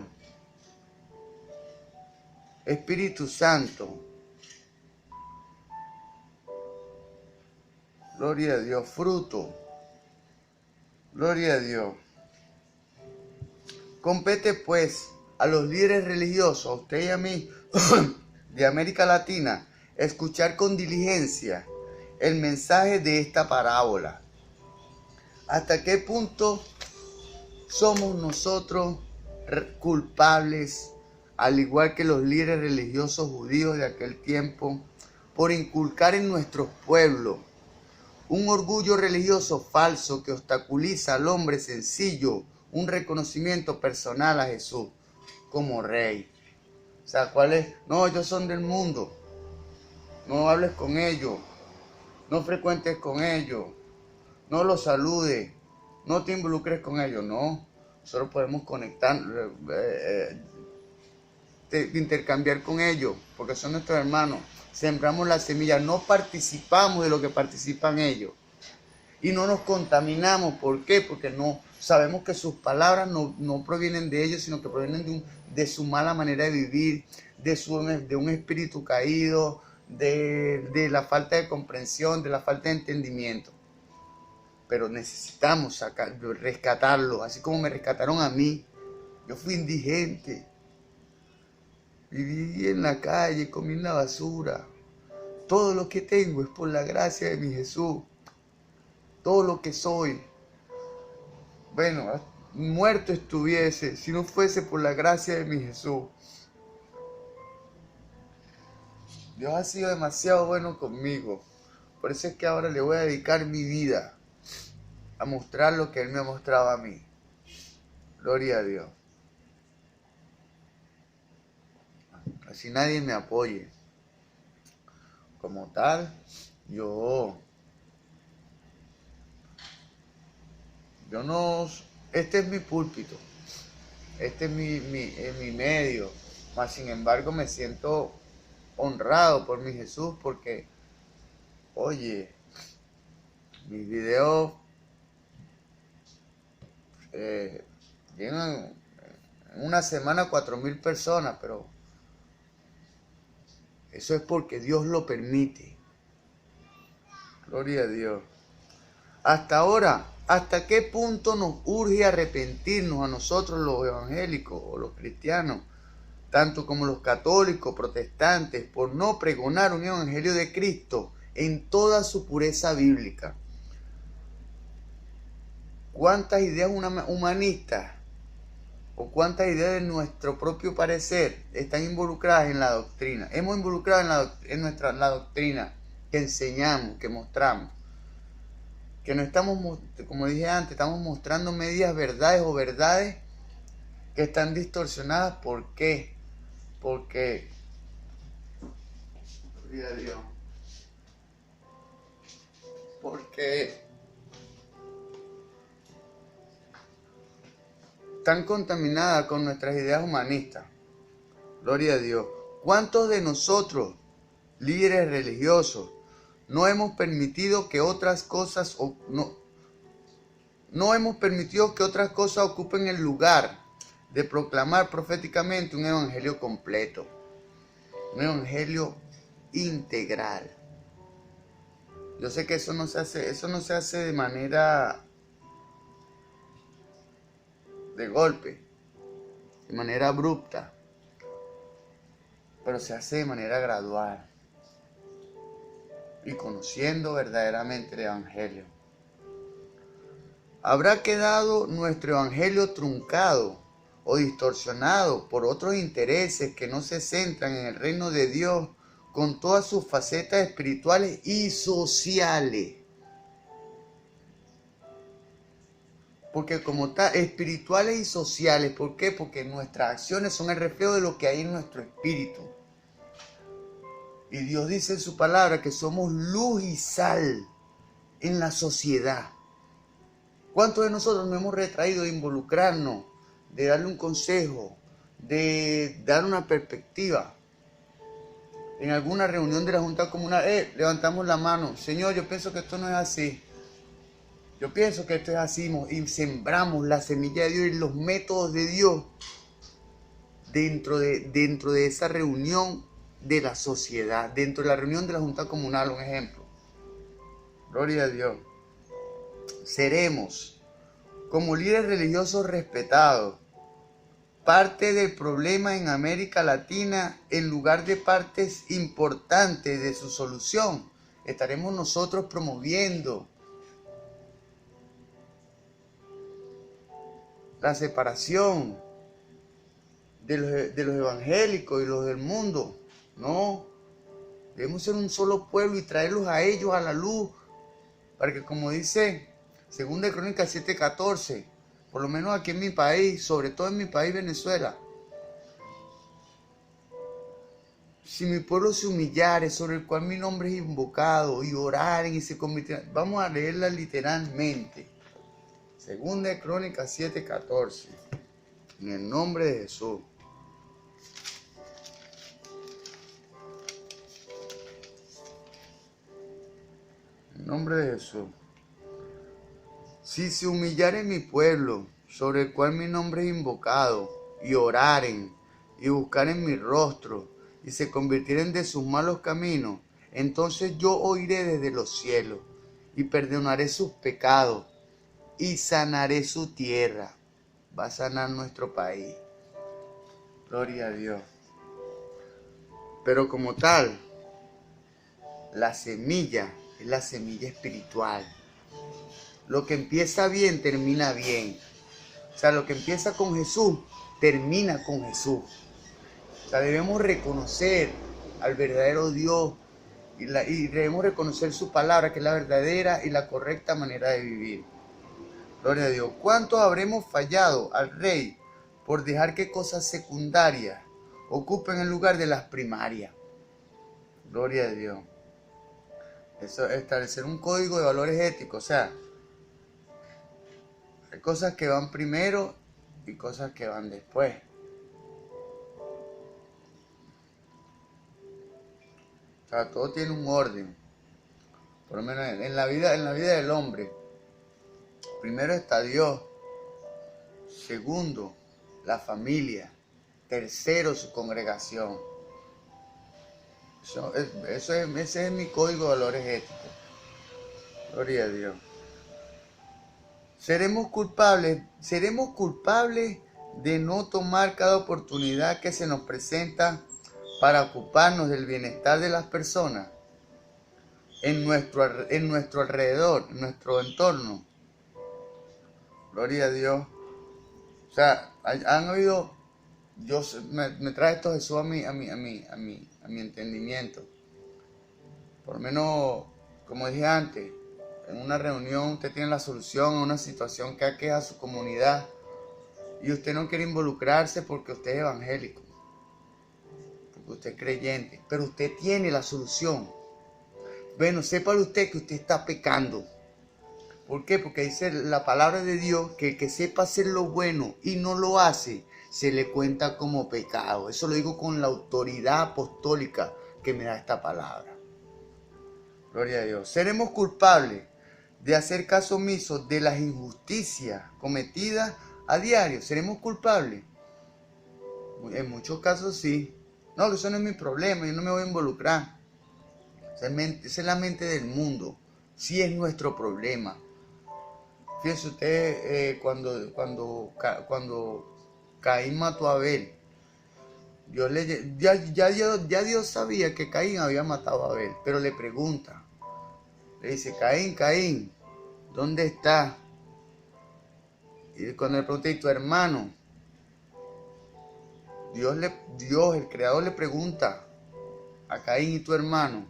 Espíritu Santo, gloria a Dios, fruto, gloria a Dios. Compete pues a los líderes religiosos, a usted y a mí, de América Latina, escuchar con diligencia el mensaje de esta parábola. ¿Hasta qué punto somos nosotros culpables, al igual que los líderes religiosos judíos de aquel tiempo, por inculcar en nuestros pueblos un orgullo religioso falso que obstaculiza al hombre sencillo un reconocimiento personal a Jesús como Rey? O sea, ¿cuál es? No, ellos son del mundo. No hables con ellos. No frecuentes con ellos. No los saludes. No te involucres con ellos. No. Nosotros podemos conectar, intercambiar con ellos, porque son nuestros hermanos. Sembramos la semilla. No participamos de lo que participan ellos. Y no nos contaminamos. ¿Por qué? Porque no sabemos que sus palabras no provienen de ellos, sino que provienen de su mala manera de vivir, de un espíritu caído, de la falta de comprensión, de la falta de entendimiento. Pero necesitamos rescatarlo, así como me rescataron a mí. Yo fui indigente. Viví en la calle, comí en la basura. Todo lo que tengo es por la gracia de mi Jesús. Todo lo que soy. Bueno, muerto estuviese si no fuese por la gracia de mi Jesús. Dios ha sido demasiado bueno conmigo. Por eso es que ahora le voy a dedicar mi vida a mostrar lo que Él me ha mostrado a mí. Gloria a Dios. Así nadie me apoye. Como tal, yo no, este es mi púlpito, este es mi medio, mas sin embargo me siento honrado por mi Jesús porque, oye, mis videos llegan en una semana 4,000 personas, pero eso es porque Dios lo permite. Gloria a Dios. Hasta ahora, ¿hasta qué punto nos urge arrepentirnos a nosotros los evangélicos o los cristianos, tanto como los católicos, protestantes, por no pregonar un evangelio de Cristo en toda su pureza bíblica? ¿Cuántas ideas humanistas o cuántas ideas de nuestro propio parecer están involucradas en la doctrina? Hemos involucrado en la doctrina que enseñamos, que mostramos. Que no estamos, como dije antes, estamos mostrando medias verdades o verdades que están distorsionadas. ¿Por qué? Porque, gloria a Dios, porque están contaminadas con nuestras ideas humanistas. Gloria a Dios. ¿Cuántos de nosotros, líderes religiosos, no hemos permitido que otras cosas ocupen el lugar de proclamar proféticamente un evangelio completo, un evangelio integral? Yo sé que eso no se hace de manera de golpe, de manera abrupta, pero se hace de manera gradual y conociendo verdaderamente el Evangelio. ¿Habrá quedado nuestro Evangelio truncado o distorsionado por otros intereses que no se centran en el reino de Dios con todas sus facetas espirituales y sociales? Porque como tal, espirituales y sociales, ¿por qué? Porque nuestras acciones son el reflejo de lo que hay en nuestro espíritu. Y Dios dice en su palabra que somos luz y sal en la sociedad. ¿Cuántos de nosotros nos hemos retraído de involucrarnos, de darle un consejo, de dar una perspectiva? En alguna reunión de la Junta Comunal, levantamos la mano, Señor, yo pienso que esto no es así. Yo pienso que esto es así, y sembramos la semilla de Dios y los métodos de Dios dentro de esa reunión de la sociedad, dentro de la reunión de la Junta Comunal, un ejemplo. Gloria a Dios. Seremos, como líderes religiosos respetados, parte del problema en América Latina en lugar de partes importantes de su solución. Estaremos nosotros promoviendo la separación de los evangélicos y los del mundo. No, debemos ser un solo pueblo y traerlos a ellos a la luz, para que, como dice 2 Crónicas 7:14, por lo menos aquí en mi país, sobre todo en mi país Venezuela, si mi pueblo se humillare, sobre el cual mi nombre es invocado, y oraren y se convirtieran, vamos a leerla literalmente. 2 Crónicas 7:14. En el nombre de Jesús. En el nombre de Jesús. Si se humillare mi pueblo, sobre el cual mi nombre es invocado, y oraren, y buscaren mi rostro, y se convirtieren de sus malos caminos, entonces yo oiré desde los cielos, y perdonaré sus pecados, y sanaré su tierra. Va a sanar nuestro país. Gloria a Dios. Pero como tal, la semilla es la semilla espiritual. Lo que empieza bien, termina bien. O sea, lo que empieza con Jesús, termina con Jesús. O sea, debemos reconocer al verdadero Dios y debemos reconocer su palabra, que es la verdadera y la correcta manera de vivir. Gloria a Dios. ¿Cuántos habremos fallado al Rey por dejar que cosas secundarias ocupen el lugar de las primarias? Gloria a Dios. Eso es establecer un código de valores éticos. O sea, hay cosas que van primero y cosas que van después. O sea, todo tiene un orden. Por lo menos en la vida del hombre. Primero está Dios. Segundo, la familia. Tercero, su congregación. Ese es mi código de valores éticos. Gloria a Dios. Seremos culpables de no tomar cada oportunidad que se nos presenta para ocuparnos del bienestar de las personas en nuestro alrededor, en nuestro entorno. Gloria a Dios. O sea, han habido, me trae esto Jesús a mi entendimiento. Por lo menos, como dije antes, en una reunión usted tiene la solución a una situación que aqueja a su comunidad y usted no quiere involucrarse porque usted es evangélico, porque usted es creyente, pero usted tiene la solución. Bueno, sépalo usted que usted está pecando. ¿Por qué? Porque dice la palabra de Dios que el que sepa hacer lo bueno y no lo hace, se le cuenta como pecado. Eso lo digo con la autoridad apostólica que me da esta palabra. Gloria a Dios. Seremos culpables de hacer caso omiso de las injusticias cometidas a diario. ¿Seremos culpables? En muchos casos sí. No, que eso no es mi problema, yo no me voy a involucrar. Esa es la mente del mundo. sí es nuestro problema. Fíjense ustedes, cuando Caín mató a Abel, ya Dios sabía que Caín había matado a Abel, pero le pregunta, le dice, Caín, ¿dónde está? Y cuando le pregunta, ¿y tu hermano? Dios, el Creador, le pregunta a Caín, ¿y tu hermano?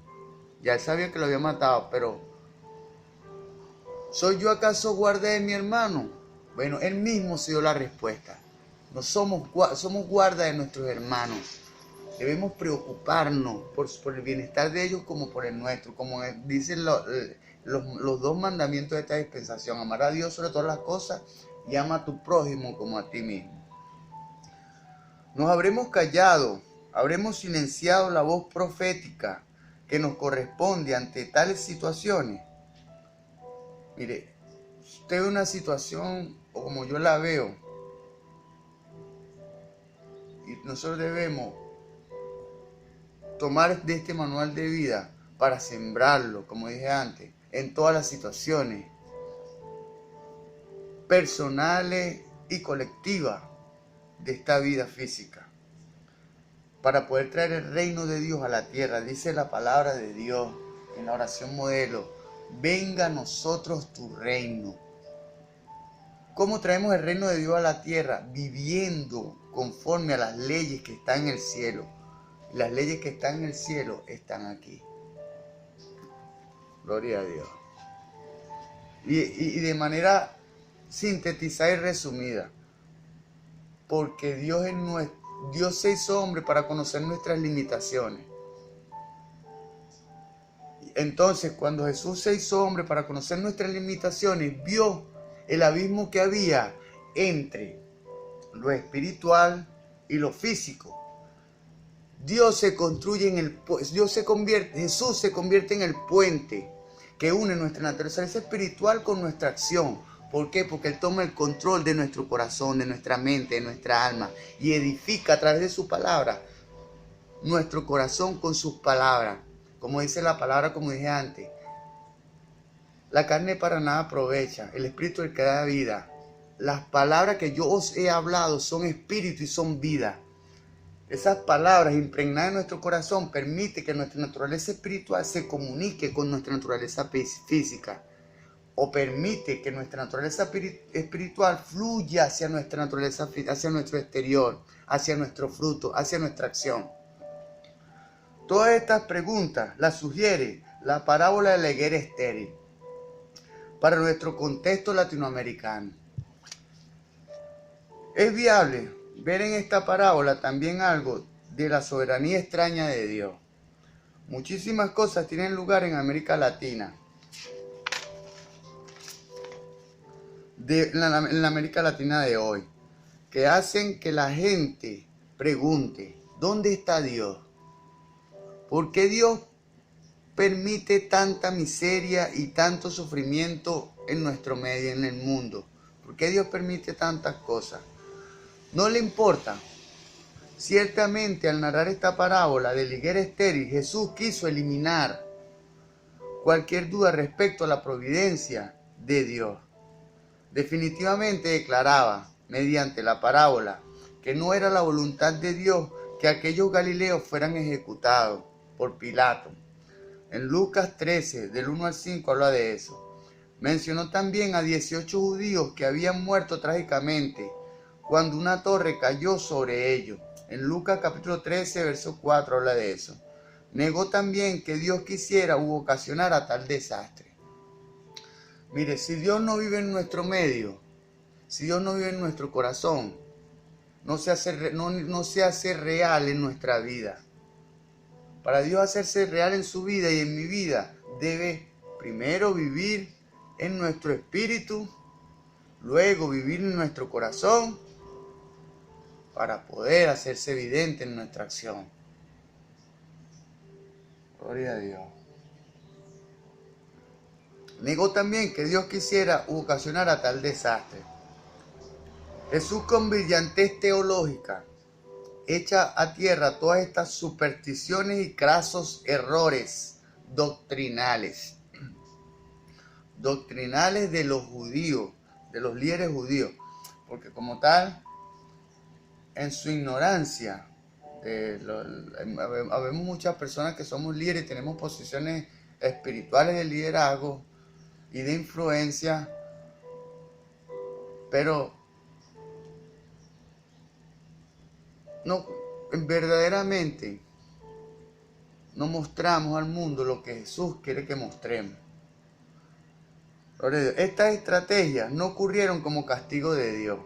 Ya él sabía que lo había matado, pero ¿soy yo acaso guarda de mi hermano? Bueno, él mismo se dio la respuesta. No somos guarda de nuestros hermanos. Debemos preocuparnos por el bienestar de ellos como por el nuestro, como dicen los dos mandamientos de esta dispensación: amar a Dios sobre todas las cosas y ama a tu prójimo como a ti mismo. Nos habremos callado, habremos silenciado la voz profética que nos corresponde ante tales situaciones. Mire, usted ve una situación o como yo la veo, y nosotros debemos tomar de este manual de vida para sembrarlo, como dije antes, en todas las situaciones personales y colectivas de esta vida física, para poder traer el reino de Dios a la tierra. Dice la palabra de Dios en la oración modelo: venga a nosotros tu reino. ¿Cómo traemos el reino de Dios a la tierra? Viviendo conforme a las leyes que están en el cielo. Las leyes que están en el cielo están aquí. Gloria a Dios. Y de manera sintetizada y resumida, porque Dios se hizo hombre para conocer nuestras limitaciones. Entonces, cuando Jesús se hizo hombre para conocer nuestras limitaciones, vio el abismo que había entre lo espiritual y lo físico. Jesús se convierte en el puente que une nuestra naturaleza espiritual con nuestra acción. ¿Por qué? Porque Él toma el control de nuestro corazón, de nuestra mente, de nuestra alma, y edifica a través de su palabra nuestro corazón con sus palabras. Como dice la palabra, como dije antes, la carne para nada aprovecha, el espíritu es el que da vida. Las palabras que yo os he hablado son espíritu y son vida. Esas palabras impregnadas en nuestro corazón permiten que nuestra naturaleza espiritual se comunique con nuestra naturaleza física, o permite que nuestra naturaleza espiritual fluya hacia nuestra naturaleza, hacia nuestro exterior, hacia nuestro fruto, hacia nuestra acción. Todas estas preguntas las sugiere la parábola de la higuera estéril para nuestro contexto latinoamericano. Es viable ver en esta parábola también algo de la soberanía extraña de Dios. Muchísimas cosas tienen lugar en América Latina, en la América Latina de hoy, que hacen que la gente pregunte, ¿dónde está Dios? ¿Por qué Dios permite tanta miseria y tanto sufrimiento en nuestro medio, en el mundo? ¿Por qué Dios permite tantas cosas? No le importa. Ciertamente, al narrar esta parábola de la higuera estéril, Jesús quiso eliminar cualquier duda respecto a la providencia de Dios. Definitivamente declaraba, mediante la parábola, que no era la voluntad de Dios que aquellos galileos fueran ejecutados por Pilato. En Lucas 13, del 1 al 5, habla de eso. Mencionó también a 18 judíos que habían muerto trágicamente cuando una torre cayó sobre ellos. En Lucas capítulo 13, verso 4, habla de eso. Negó también que Dios quisiera u ocasionara tal desastre. Mire, si Dios no vive en nuestro medio, si Dios no vive en nuestro corazón, no se hace real en nuestra vida. Para Dios hacerse real en su vida y en mi vida, debe primero vivir en nuestro espíritu, luego vivir en nuestro corazón, para poder hacerse evidente en nuestra acción. Gloria a Dios. Negó también que Dios quisiera u ocasionara tal desastre. Jesús, con brillantez teológica, echa a tierra todas estas supersticiones y crasos errores doctrinales. doctrinales de los judíos, de los líderes judíos, porque como tal, en su ignorancia, habemos muchas personas que somos líderes y tenemos posiciones espirituales de liderazgo y de influencia, pero no verdaderamente no mostramos al mundo lo que Jesús quiere que mostremos. Estas estrategias no ocurrieron como castigo de Dios.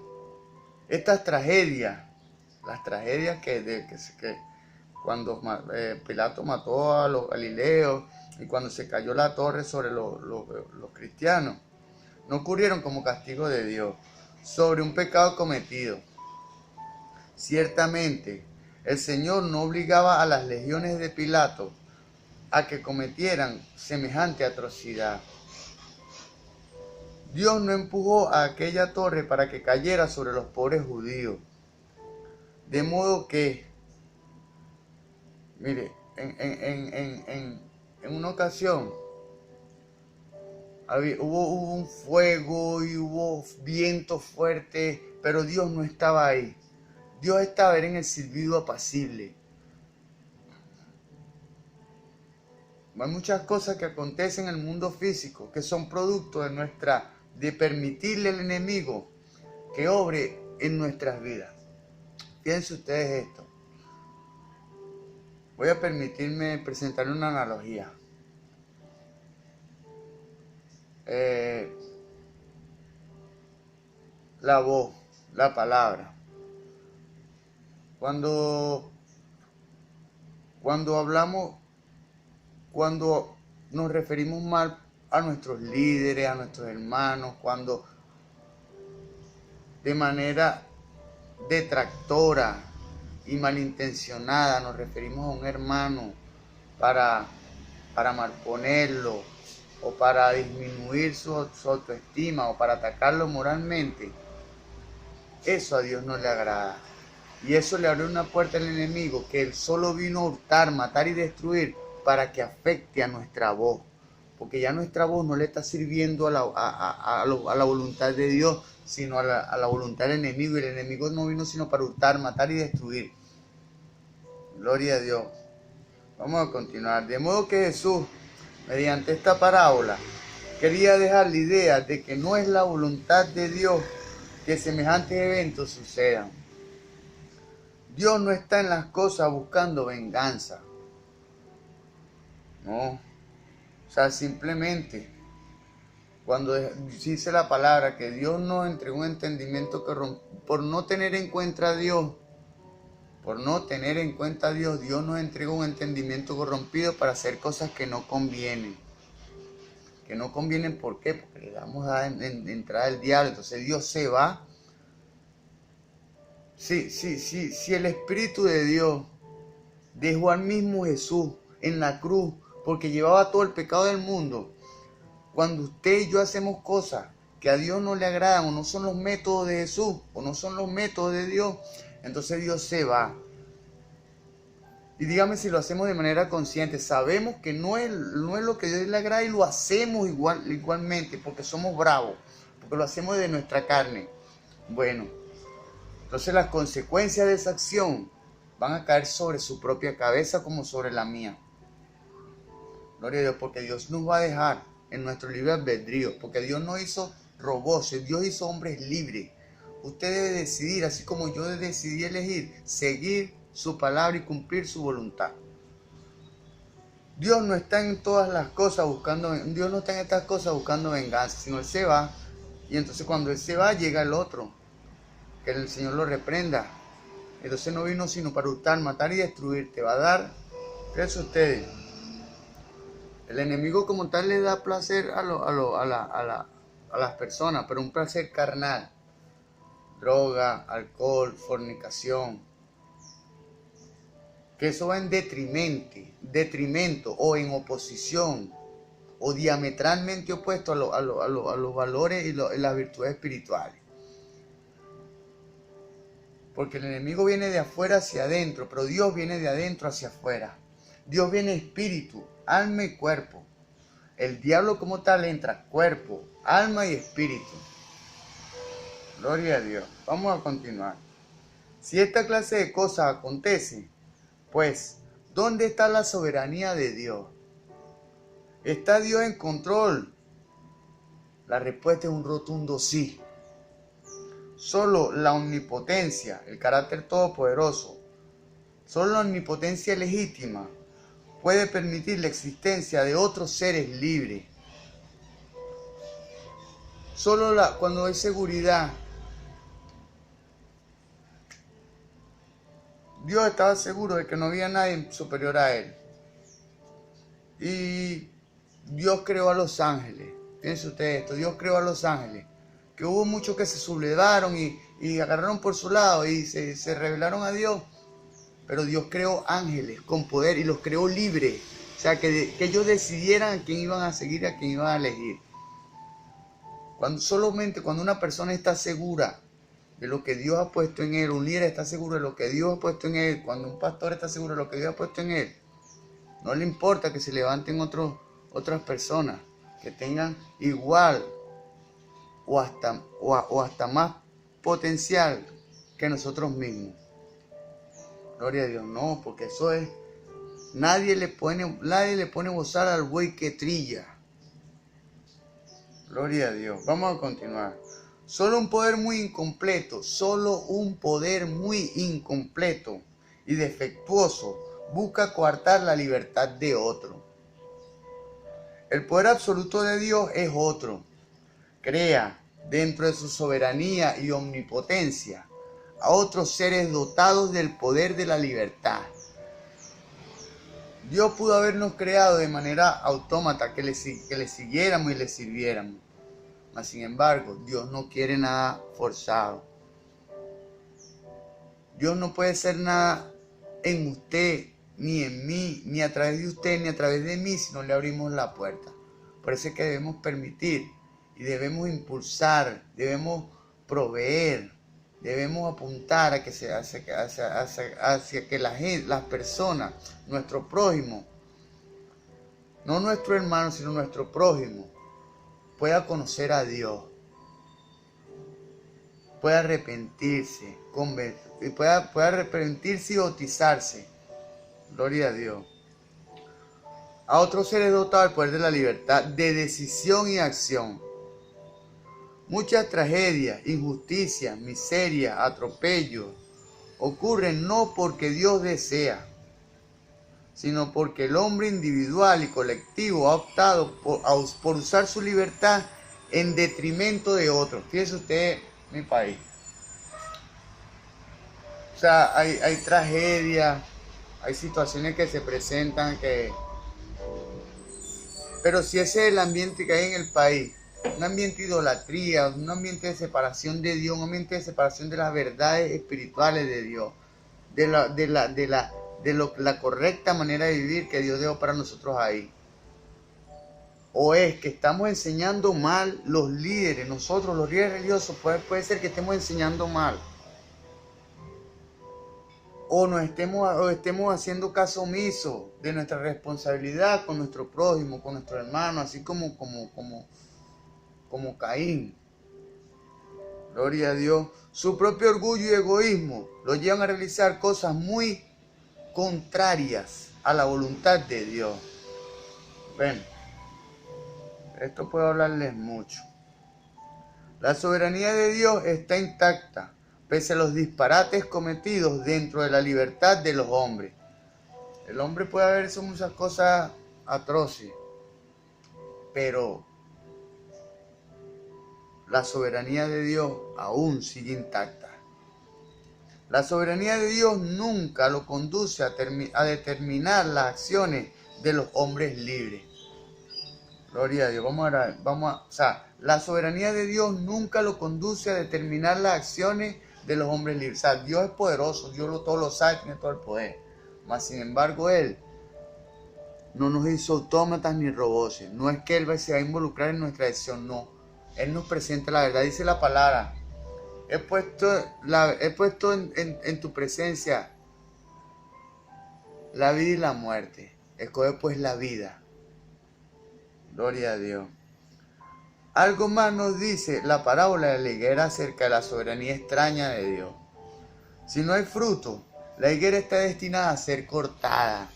Estas tragedias, las tragedias que cuando Pilato mató a los galileos y cuando se cayó la torre sobre los cristianos, no ocurrieron como castigo de Dios sobre un pecado cometido. Ciertamente, el Señor no obligaba a las legiones de Pilato a que cometieran semejante atrocidad. Dios no empujó a aquella torre para que cayera sobre los pobres judíos. De modo que, mire, en una ocasión hubo un fuego y hubo viento fuerte, pero Dios no estaba ahí. Dios estaba en el silbido apacible. Hay muchas cosas que acontecen en el mundo físico que son producto de permitirle al enemigo que obre en nuestras vidas. Piensen ustedes esto. Voy a permitirme presentar una analogía. La voz, la palabra. Cuando hablamos, cuando nos referimos mal a nuestros líderes, a nuestros hermanos, cuando de manera detractora y malintencionada nos referimos a un hermano para malponerlo o para disminuir su autoestima o para atacarlo moralmente, eso a Dios no le agrada. Y eso le abre una puerta al enemigo, que él solo vino a hurtar, matar y destruir para que afecte a nuestra voz. Porque ya nuestra voz no le está sirviendo a la voluntad de Dios, sino a la voluntad del enemigo. Y el enemigo no vino sino para hurtar, matar y destruir. Gloria a Dios. Vamos a continuar. De modo que Jesús, mediante esta parábola, quería dejar la idea de que no es la voluntad de Dios que semejantes eventos sucedan. Dios no está en las cosas buscando venganza. No. O sea, simplemente, cuando dice la palabra que Dios nos entregó un entendimiento por no tener en cuenta a Dios, Dios nos entregó un entendimiento corrompido para hacer cosas que no convienen. Que no convienen, ¿por qué? Porque le damos a entrada al diablo. Entonces Dios se va. Si el Espíritu de Dios dejó al mismo Jesús en la cruz porque llevaba todo el pecado del mundo, cuando usted y yo hacemos cosas que a Dios no le agradan o no son los métodos de Jesús o no son los métodos de Dios, entonces Dios se va. Y dígame si lo hacemos de manera consciente, sabemos que no es lo que a Dios le agrada y lo hacemos igualmente porque somos bravos, porque lo hacemos de nuestra carne. Bueno, entonces las consecuencias de esa acción van a caer sobre su propia cabeza como sobre la mía. Gloria a Dios, porque Dios nos va a dejar en nuestro libre albedrío, porque Dios no hizo robots, Dios hizo hombres libres. Usted debe decidir, así como yo decidí elegir, seguir su palabra y cumplir su voluntad. Dios no está en todas las cosas Dios no está en estas cosas buscando venganza, sino Él se va, y entonces cuando Él se va llega el otro, que el Señor lo reprenda. Entonces no vino sino para hurtar, matar y destruir. Te va a dar, fíjense ustedes, el enemigo como tal le da placer a las personas, pero un placer carnal. Droga, alcohol, fornicación. Que eso va en detrimento o en oposición o diametralmente opuesto a los valores y las virtudes espirituales. Porque el enemigo viene de afuera hacia adentro, pero Dios viene de adentro hacia afuera. Dios viene espíritu, alma y cuerpo. El diablo como tal entra cuerpo, alma y espíritu. Gloria a Dios. Vamos a continuar. Si esta clase de cosas acontece, pues, ¿dónde está la soberanía de Dios? ¿Está Dios en control? La respuesta es un rotundo sí. Solo la omnipotencia, el carácter todopoderoso, solo la omnipotencia legítima puede permitir la existencia de otros seres libres. Solo cuando hay seguridad. Dios estaba seguro de que no había nadie superior a él. Y Dios creó a los ángeles. Piense usted esto, Dios creó a los ángeles. Que hubo muchos que se sublevaron y agarraron por su lado y se rebelaron a Dios. Pero Dios creó ángeles con poder y los creó libres. O sea, que ellos decidieran a quién iban a seguir y a quién iban a elegir. Cuando una persona está segura de lo que Dios ha puesto en él, un líder está seguro de lo que Dios ha puesto en él, cuando un pastor está seguro de lo que Dios ha puesto en él, no le importa que se levanten otras personas que tengan igual o hasta más potencial que nosotros mismos. Gloria a Dios, no, porque eso es, nadie le pone bozal al buey que trilla. Gloria a Dios. Vamos a continuar. Solo un poder muy incompleto y defectuoso busca coartar la libertad de otro. El poder absoluto de Dios es otro. Crea, dentro de su soberanía y omnipotencia, a otros seres dotados del poder de la libertad. Dios pudo habernos creado de manera autómata, que le siguiéramos y le sirviéramos. Mas, sin embargo, Dios no quiere nada forzado. Dios no puede ser nada en usted, ni en mí, ni a través de usted, ni a través de mí, si no le abrimos la puerta. Por eso es que debemos permitir y debemos impulsar, debemos proveer, debemos apuntar a que hacia que las personas, nuestro prójimo, no nuestro hermano, sino nuestro prójimo, pueda conocer a Dios, pueda arrepentirse, pueda arrepentirse y bautizarse. Gloria a Dios. A otros seres dotados del poder de la libertad de decisión y acción. Muchas tragedias, injusticias, miserias, atropellos ocurren no porque Dios desea, sino porque el hombre individual y colectivo ha optado por usar su libertad en detrimento de otros. Fíjese usted, mi país. O sea, hay tragedias, hay situaciones que se presentan pero si ese es el ambiente que hay en el país, un ambiente de idolatría, un ambiente de separación de Dios, un ambiente de separación de las verdades espirituales de Dios, de la correcta manera de vivir que Dios dejó para nosotros ahí. O es que estamos enseñando mal los líderes, nosotros los líderes religiosos, puede ser que estemos enseñando mal. O estemos haciendo caso omiso de nuestra responsabilidad con nuestro prójimo, con nuestro hermano, así como Caín. Gloria a Dios. Su propio orgullo y egoísmo lo llevan a realizar cosas muy contrarias a la voluntad de Dios. Bueno, esto puedo hablarles mucho. La soberanía de Dios está intacta, pese a los disparates cometidos dentro de la libertad de los hombres. El hombre puede haber hecho muchas cosas atroces, pero la soberanía de Dios aún sigue intacta. La soberanía de Dios nunca lo conduce a determinar las acciones de los hombres libres. Gloria a Dios. La soberanía de Dios nunca lo conduce a determinar las acciones de los hombres libres. O sea, Dios es poderoso, Dios todo lo sabe, tiene todo el poder. Mas, sin embargo, Él no nos hizo autómatas ni robots. No es que Él se va a involucrar en nuestra decisión, no. Él nos presenta la verdad, dice la palabra. He puesto en tu presencia la vida y la muerte. Escoge pues la vida. Gloria a Dios. Algo más nos dice la parábola de la higuera acerca de la soberanía extraña de Dios. Si no hay fruto, la higuera está destinada a ser cortada.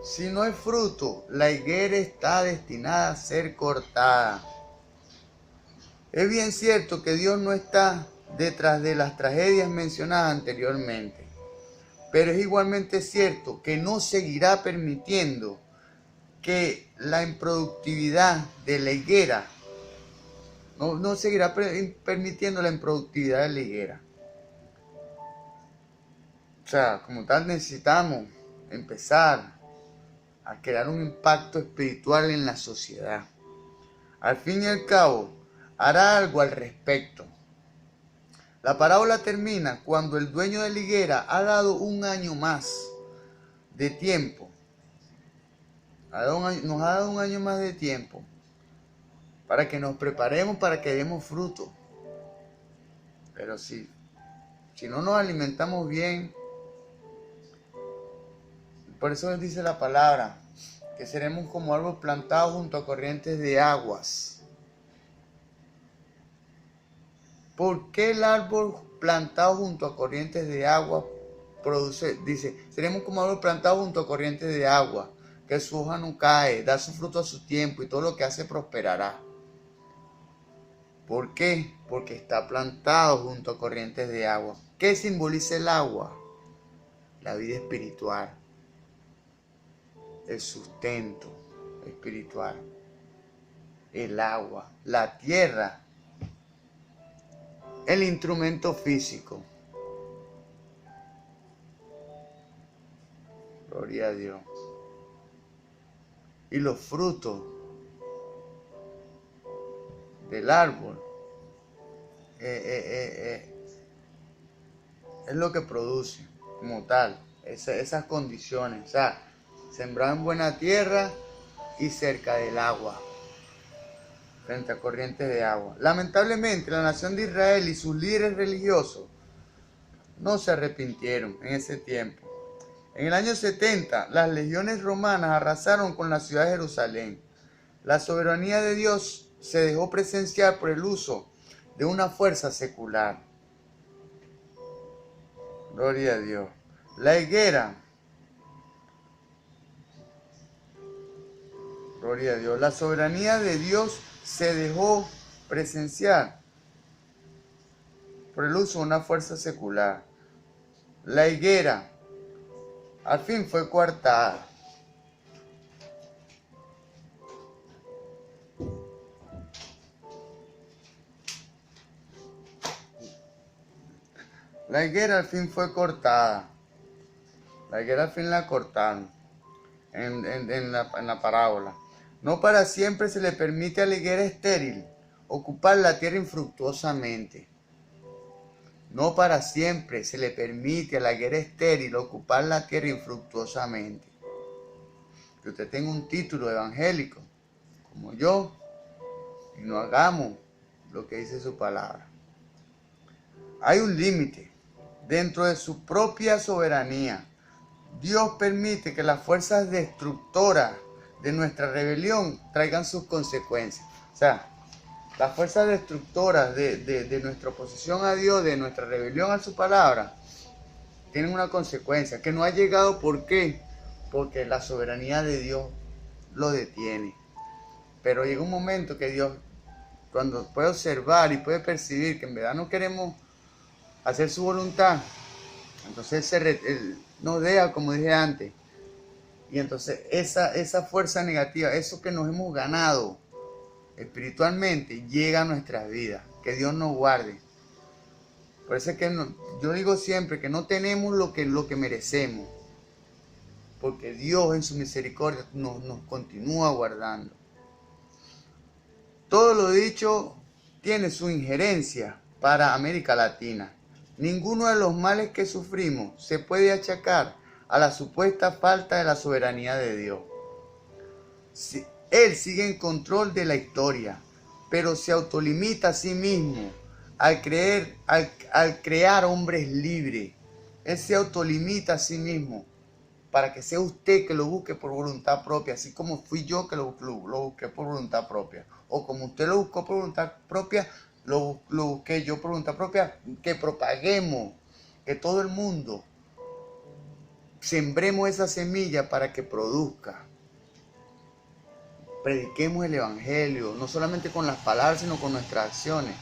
Si no hay fruto, la higuera está destinada a ser cortada. Es bien cierto que Dios no está detrás de las tragedias mencionadas anteriormente, pero es igualmente cierto que no seguirá permitiendo que la improductividad de la higuera, no seguirá permitiendo la improductividad de la higuera. O sea, como tal necesitamos empezar a crear un impacto espiritual en la sociedad. Al fin y al cabo, hará algo al respecto. La parábola termina cuando el dueño de la higuera ha dado un año más de tiempo. Nos ha dado un año más de tiempo para que nos preparemos para que demos fruto. Pero si no nos alimentamos bien, por eso dice la palabra que seremos como árboles plantados junto a corrientes de aguas. ¿Por qué el árbol plantado junto a corrientes de agua produce? Dice, seremos como árboles plantados junto a corrientes de agua, que su hoja no cae, da su fruto a su tiempo y todo lo que hace prosperará. ¿Por qué? Porque está plantado junto a corrientes de agua. ¿Qué simboliza el agua? La vida espiritual, el sustento espiritual, el agua, la tierra, el instrumento físico. Gloria a Dios. Y los frutos del árbol es lo que produce como tal esas condiciones. O sea, sembrado en buena tierra y cerca del agua, frente a corrientes de agua. Lamentablemente, la nación de Israel y sus líderes religiosos no se arrepintieron en ese tiempo. En el año 70, las legiones romanas arrasaron con la ciudad de Jerusalén. La soberanía de Dios se dejó presenciar por el uso de una fuerza secular. Gloria a Dios. La higuera. Gloria a Dios. La soberanía de Dios se dejó presenciar por el uso de una fuerza secular. La higuera al fin fue coartada. La higuera al fin fue cortada. La higuera al fin la cortaron en la parábola. No para siempre se le permite a la higuera estéril ocupar la tierra infructuosamente. No para siempre se le permite a la higuera estéril ocupar la tierra infructuosamente. Que usted tenga un título evangélico, como yo, y no hagamos lo que dice su palabra. Hay un límite. Dentro de su propia soberanía, Dios permite que las fuerzas destructoras de nuestra rebelión traigan sus consecuencias. O sea, las fuerzas destructoras de nuestra oposición a Dios, de nuestra rebelión a su palabra, tienen una consecuencia que no ha llegado. ¿Por qué? Porque la soberanía de Dios lo detiene. Pero llega un momento que Dios, cuando puede observar y puede percibir que en verdad no queremos hacer su voluntad, entonces Él nos deja, como dije antes. Y entonces esa fuerza negativa, eso que nos hemos ganado espiritualmente, llega a nuestras vidas. Que Dios nos guarde. Por eso es que yo digo siempre que no tenemos lo que merecemos, porque Dios en su misericordia nos continúa guardando. Todo lo dicho tiene su injerencia para América Latina. Ninguno de los males que sufrimos se puede achacar a la supuesta falta de la soberanía de Dios. Él sigue en control de la historia, pero se autolimita a sí mismo al crear hombres libres. Él se autolimita a sí mismo para que sea usted que lo busque por voluntad propia, así como fui yo que lo busqué por voluntad propia. O como usted lo buscó por voluntad propia, lo busqué yo por voluntad propia, que propaguemos, que todo el mundo sembremos esa semilla para que produzca. Prediquemos el evangelio, no solamente con las palabras, sino con nuestras acciones.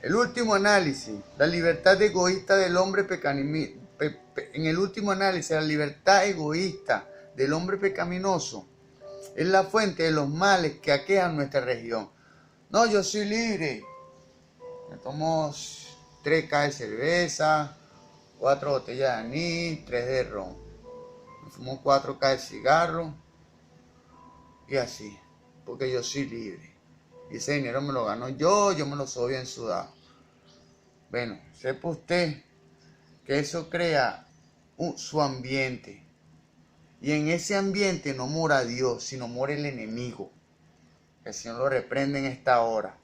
El último análisis, la libertad egoísta del hombre en el último análisis, la libertad egoísta del hombre pecaminoso es la fuente de los males que aquejan nuestra región. No, yo soy libre. Me tomo 3 cajas de cerveza, 4 botellas de anís, 3 de ron. Me fumo 4 cajas de cigarro y así, porque yo soy libre. Y ese dinero me lo gano yo me lo soy bien sudado. Bueno, sepa usted que eso crea su ambiente. Y en ese ambiente no mora Dios, sino mora el enemigo. Que el Señor lo reprende en esta hora.